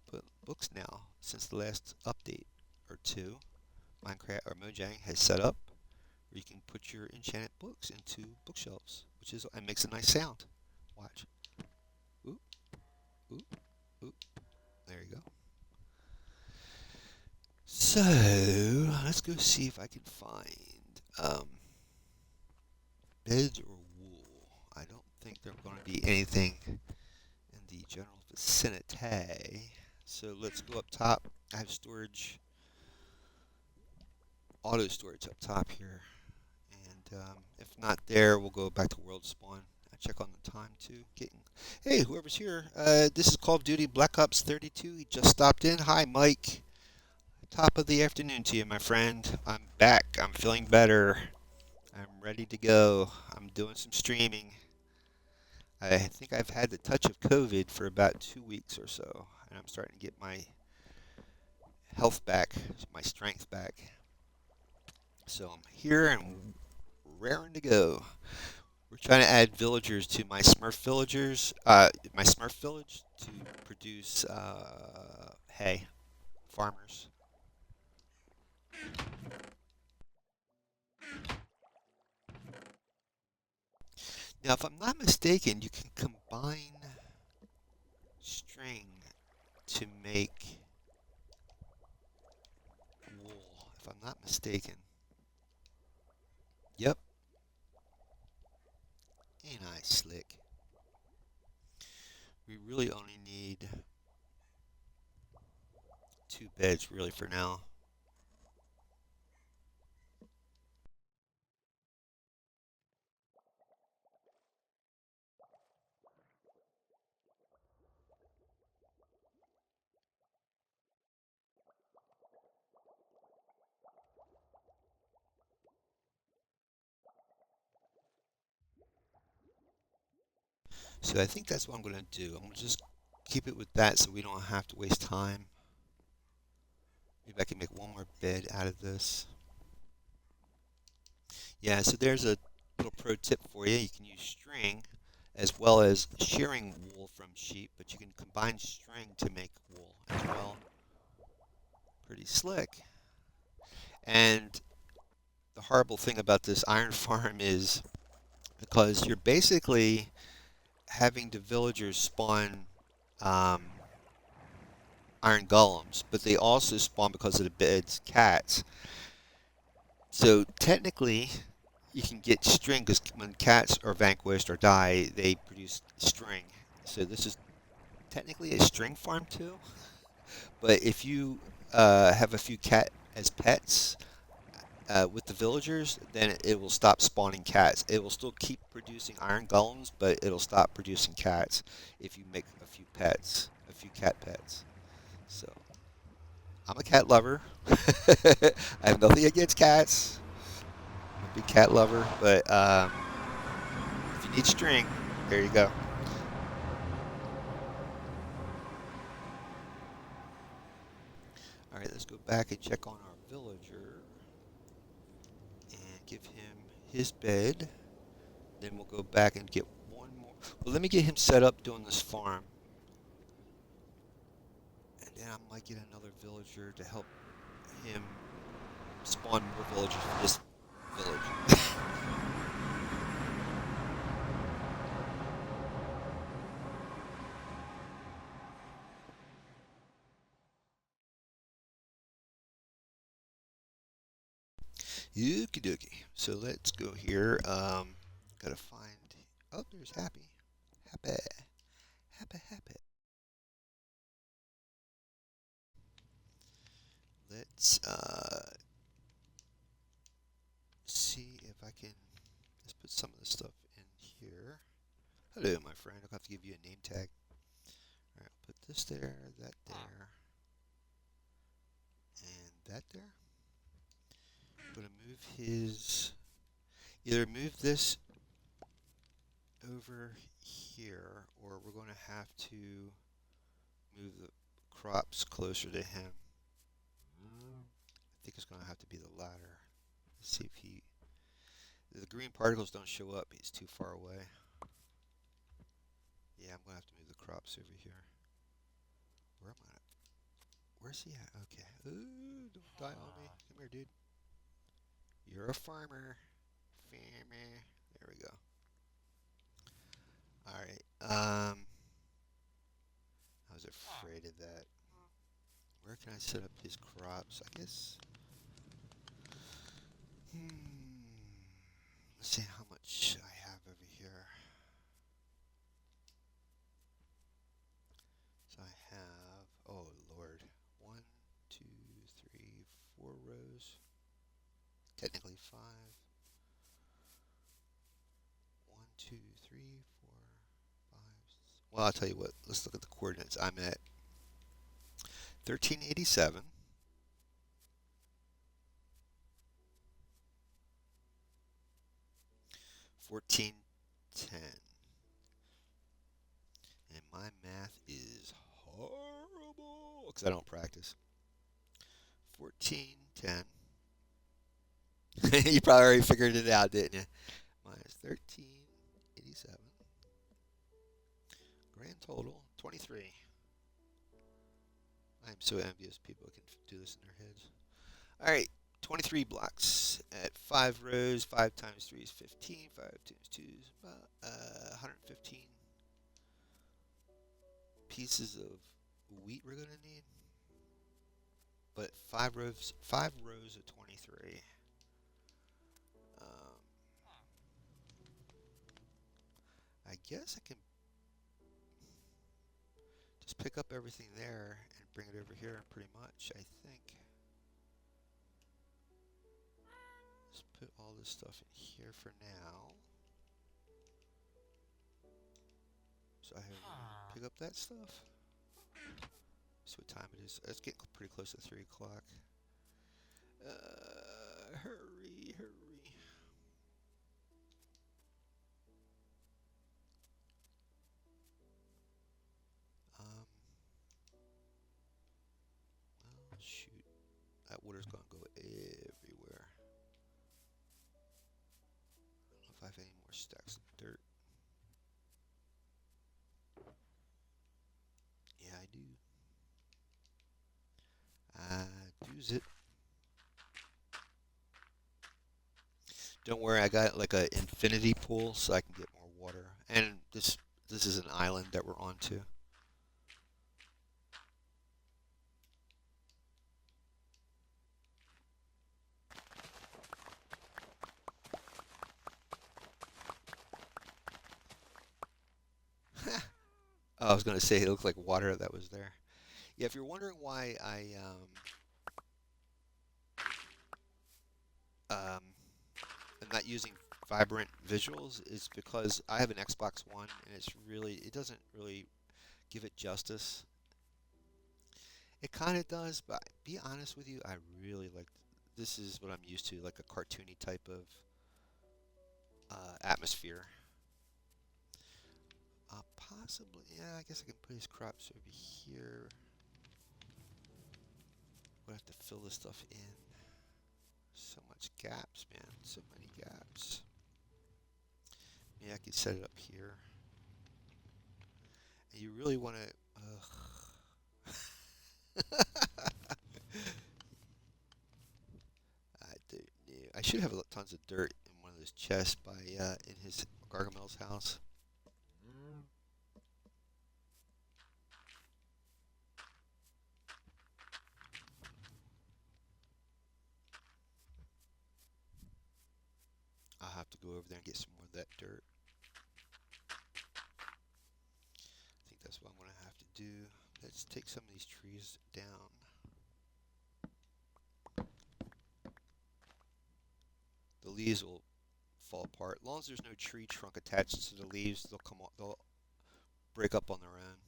put books now. Since the last update or two, Minecraft or Mojang has set up where you can put your enchanted books into bookshelves, and makes a nice sound. Watch. Oop, oop, oop. There you go. So let's go see if I can find beds or wool. I don't think there's going to be anything in the general vicinity. So let's go up top. I have storage, auto storage up top here. And if not there, we'll go back to world spawn. I check on the time too. Hey, whoever's here. This is Call of Duty Black Ops 32. He just stopped in. Hi, Mike. Top of the afternoon to you, my friend. I'm back. I'm feeling better. I'm ready to go. I'm doing some streaming. I think I've had the touch of COVID for about 2 weeks or so, and I'm starting to get my health back, my strength back. So I'm here and raring to go. We're trying to add villagers to my Smurf village to produce hay. Farmers. Now, if I'm not mistaken, you can combine string to make wool, if I'm not mistaken. Yep. Ain't I slick? We really only need 2 beds, really, for now. So I think that's what I'm going to do. I'm going to just keep it with that so we don't have to waste time. Maybe I can make one more bed out of this. Yeah, so there's a little pro tip for you. You can use string as well as shearing wool from sheep, but you can combine string to make wool as well. Pretty slick. And the horrible thing about this iron farm is because you're basically having the villagers spawn um, iron golems, but they also spawn because of the beds cats. So technically, you can get string because when cats are vanquished or die, they produce string. So this is technically a string farm too. But if you have a few cat as pets with the villagers, then it will stop spawning cats. It will still keep producing iron golems, but it'll stop producing cats if you make a few pets, a few cat pets. So I'm a cat lover. I have nothing against cats. I'm a big cat lover, but if you need string, there you go. All right, let's go back and check on our villager and give him his bed. Then we'll go back and get one more. Well, let me get him set up doing this farm. And then I might get another villager to help him spawn more villagers for this village. Okie dokie. So let's go here. Gotta find. Oh, there's Happy. Happy. Happy, happy. Let's see if I can. Let's put some of the stuff in here. Hello, my friend. I'll have to give you a name tag. All right, put this there, that there, and that there. I'm gonna move his. Either move this over here, or we're going to have to move the crops closer to him. I think it's going to have to be the latter. Let's see if he... The green particles don't show up. He's too far away. Yeah, I'm going to have to move the crops over here. Where am I? Where's he at? Okay. Ooh, don't die on me. Come here, dude. You're a farmer. Farmer. There we go. Alright. I was afraid of that. Where can I set up his crops? I guess... Let's see how much I have over here. So I have, oh Lord, 1, 2, 3, 4 rows. Technically 5. 1, 2, 3, 4, 5. Well, I'll tell you what. Let's look at the coordinates. I'm at 1387. 1410. And my math is horrible because I don't practice. 1410. You probably already figured it out, didn't you? Minus 1387. Grand total 23. I'm so envious people can do this in their heads. All right, 23 blocks at 5 rows. 5 times 3 is 15. 5 times 2 is about 115 pieces of wheat we're gonna need. But 5 rows of 23. I guess I can just pick up everything there and bring it over here pretty much, I think. Let's put all this stuff in here for now. So I have to pick up that stuff. See what time it is. It's getting pretty close to 3 o'clock. Hurry, hurry. Well, shoot. That water's gonna go everywhere. I don't know if I have any more stacks of dirt. Yeah, I do. I do's it. Don't worry, I got like an infinity pool so I can get more water. And this is an island that we're on too. Oh, I was gonna say it looked like water that was there. Yeah, if you're wondering why I'm not using vibrant visuals, it's because I have an Xbox One and it doesn't really give it justice. It kind of does, but be honest with you, I really like. This is what I'm used to, like a cartoony type of atmosphere. Possibly, yeah. I guess I can put his crops over here. We'll have to fill this stuff in. So much gaps, man. So many gaps. Maybe I could set it up here. And you really want to. I don't know. I should have tons of dirt in one of those chests by in his Gargamel's house. I'll have to go over there and get some more of that dirt. I think that's what I'm going to have to do. Let's take some of these trees down. The leaves will fall apart. As long as there's no tree trunk attached to the leaves, they'll come off, they'll break up on their own.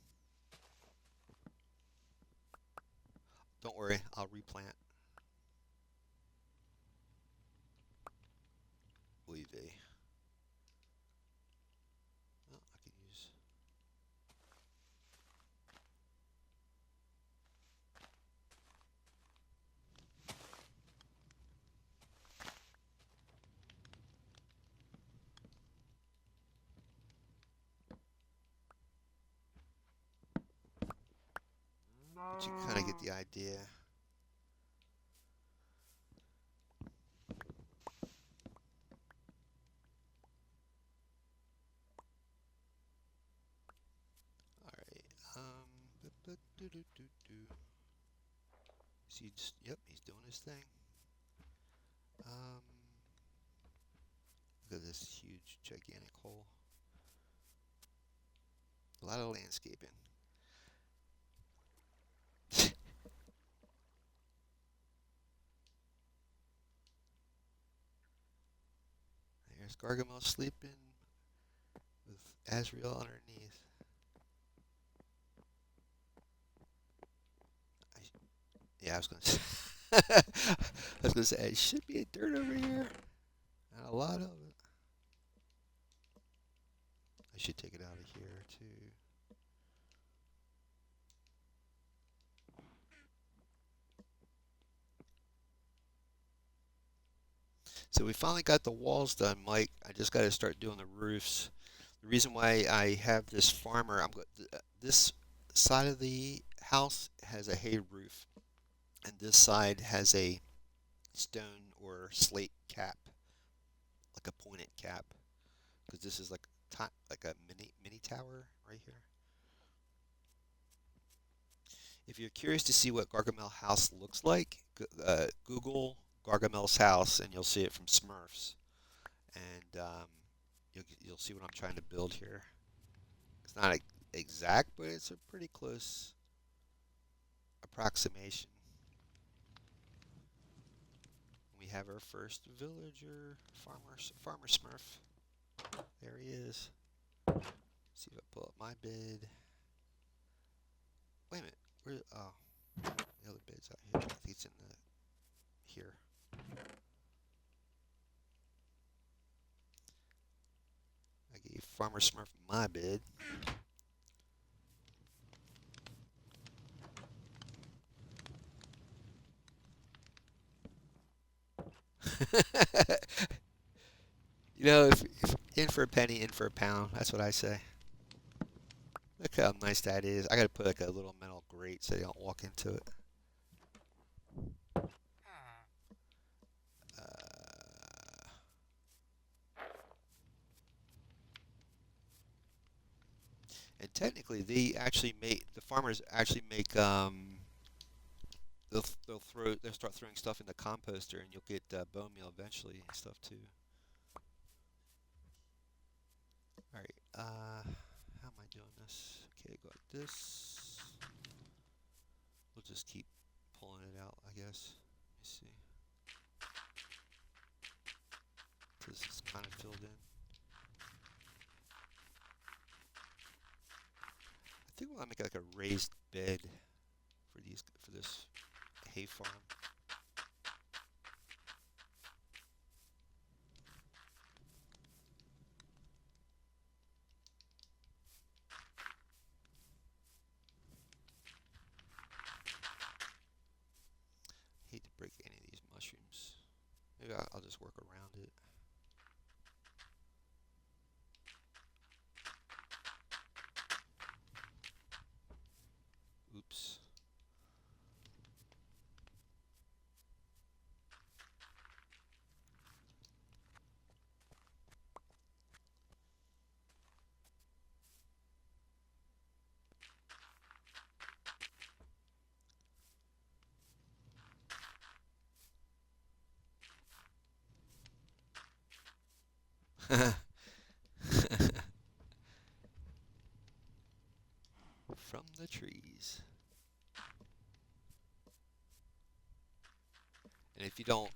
Don't worry, I'll replant. Oy vey. Well, I can use. But you kind of get the idea. Yep, he's doing his thing. Look at this huge, gigantic hole. A lot of landscaping. There's Gargamel sleeping with Azrael underneath. Yeah, I was gonna say, I was gonna say, it should be a dirt over here. Not a lot of it. I should take it out of here too. So we finally got the walls done, Mike. I just got to start doing the roofs. The reason why I have this farmer, this side of the house has a hay roof, and this side has a stone or slate cap, like a pointed cap, because this is like a mini tower right here. If you're curious to see what Gargamel house looks like, Google Gargamel's house, and you'll see it from Smurfs, and you'll see what I'm trying to build here. It's not exact, but it's a pretty close approximation. We have our first villager, farmer Smurf. There he is. See if I pull up my bid. Wait a minute. Oh, the other bid's out here. I think it's in here. I gave Farmer Smurf my bid. If in for a penny, in for a pound. That's what I say. Look how nice that is. I gotta put like a little metal grate so they don't walk into it. And technically, the farmers actually make they'll start throwing stuff in the composter, and you'll get bone meal eventually and stuff too. All right, how am I doing this? Okay, go like this. We'll just keep pulling it out, I guess. Let me see. This is kind of filled in. I think we'll make like a raised bed for this hay farm. Hate to break any of these mushrooms. Maybe I'll just work around it. Oops. From the trees. And if you don't,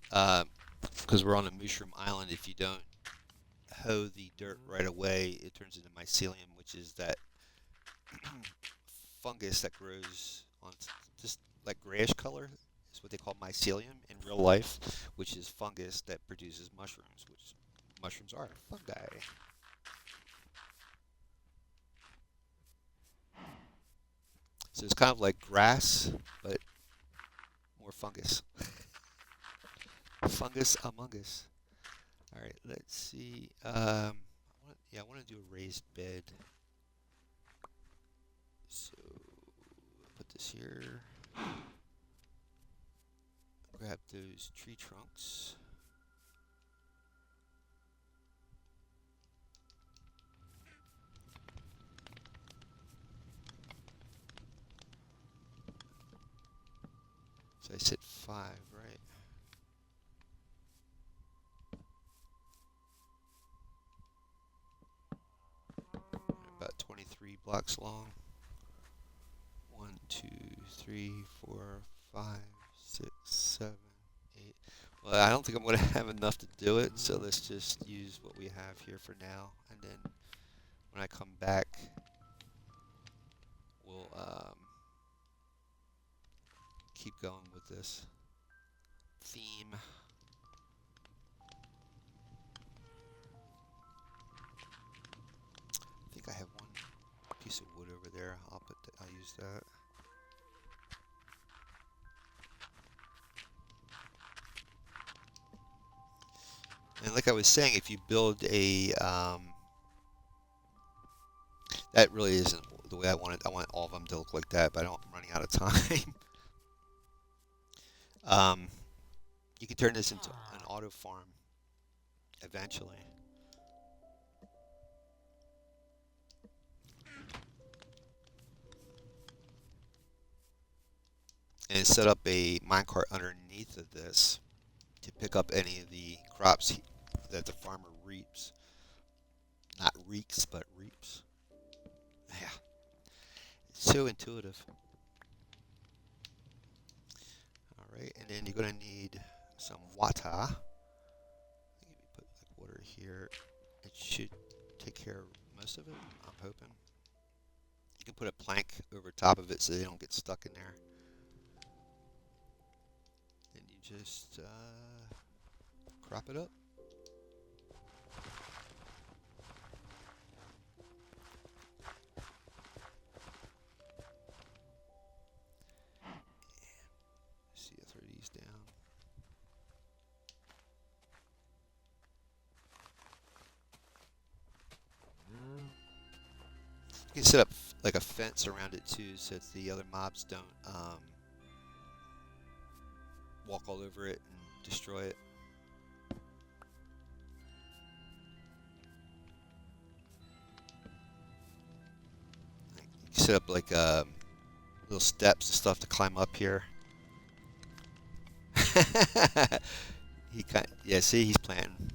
because we're on a mushroom island, if you don't hoe the dirt right away, it turns into mycelium, which is that fungus that grows on just like grayish color. Is what they call mycelium in real life, which is fungus that produces mushrooms, which mushrooms are fungi. So it's kind of like grass, but more fungus. Fungus among us. All right, let's see. I want to do a raised bed. So put this here. Grab those tree trunks. So I said 5, right? About 23 blocks long. 1, 2, 3, 4, 5, 6, 7, 8. Well, I don't think I'm going to have enough to do it, so let's just use what we have here for now. And then when I come back, we'll keep going with this theme. I think I have one piece of wood over there. I'll use that. And like I was saying, if you build a that really isn't the way I want it. I want all of them to look like that, but I'm running out of time. You can turn this into an auto farm eventually. And set up a minecart underneath of this to pick up any of the crops that the farmer reaps. Not reeks, but reaps. Yeah. It's so intuitive. Alright, and then you're going to need some water. I think if you put like water here, it should take care of most of it, I'm hoping. You can put a plank over top of it so they don't get stuck in there. And you just crop it up. See, I'll throw these down. You can set up like a fence around it too, so that the other mobs don't walk all over it and destroy it. You can set up like little steps and stuff to climb up here. Yeah, see, he's planting.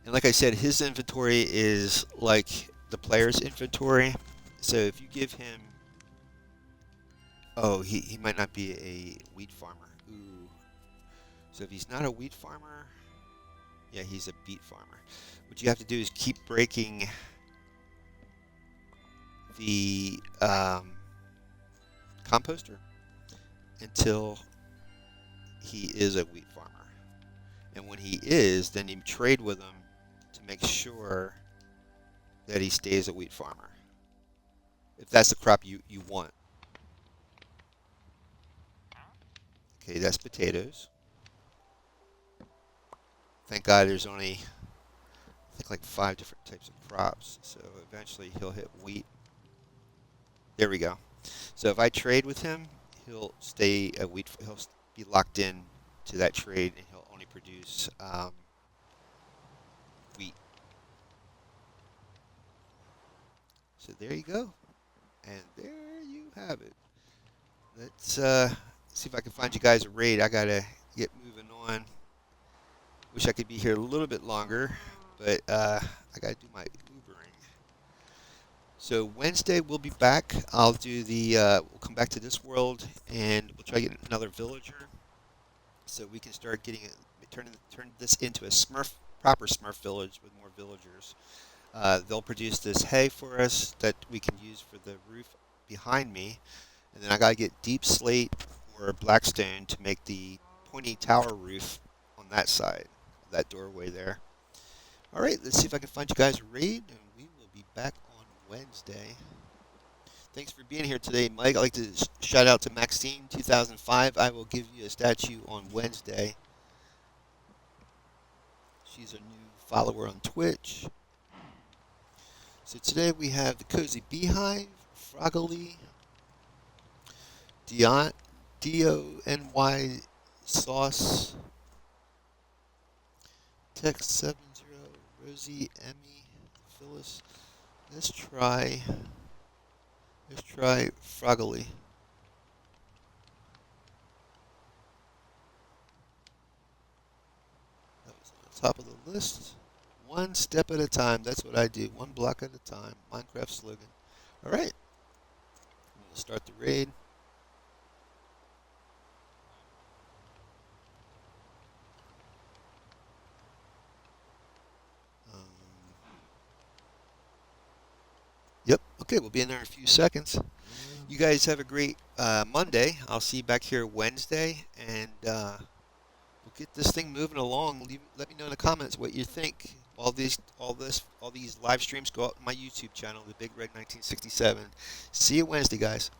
And like I said, his inventory is like the player's inventory. So if you give him, oh, he might not be a wheat farmer. Ooh. So if he's not a wheat farmer, yeah, he's a beet farmer. What you have to do is keep breaking the composter until he is a wheat farmer. And when he is, then you trade with him to make sure that he stays a wheat farmer. If that's the crop you want. Okay, that's potatoes. Thank God there's only, I think, like 5 different types of crops. So eventually he'll hit wheat. There we go. So if I trade with him, he'll stay a wheat. He'll be locked in to that trade, and he'll only produce wheat. So there you go, and there you have it. Let's see if I can find you guys a raid. I gotta get moving on. Wish I could be here a little bit longer, but I gotta do my Ubering. So Wednesday we'll be back. I'll do the. We'll come back to this world, and we'll try to get another villager, so we can start getting it, turn this into a proper Smurf village with more villagers. They'll produce this hay for us that we can use for the roof behind me, and then I gotta get deep slate or blackstone to make the pointy tower roof on that side, that doorway there. All right, let's see if I can find you guys a raid, and we will be back on Wednesday. Thanks for being here today, Mike. I'd like to shout out to Maxine 2005. I will give you a statue on Wednesday. She's a new follower on Twitch. So today we have the Cozy Beehive, Froggly, D-O-N-Y Sauce, Text 70, Rosie, Emmy, Phyllis. Let's try Froggly. That was on the top of the list. One step at a time. That's what I do. One block at a time. Minecraft slogan. All right. We'll start the raid. Yep. Okay, we'll be in there in a few seconds. You guys have a great Monday. I'll see you back here Wednesday, and we'll get this thing moving along. Let me know in the comments what you think. All these live streams go up to my YouTube channel, The Big Red 1967. See you Wednesday, guys.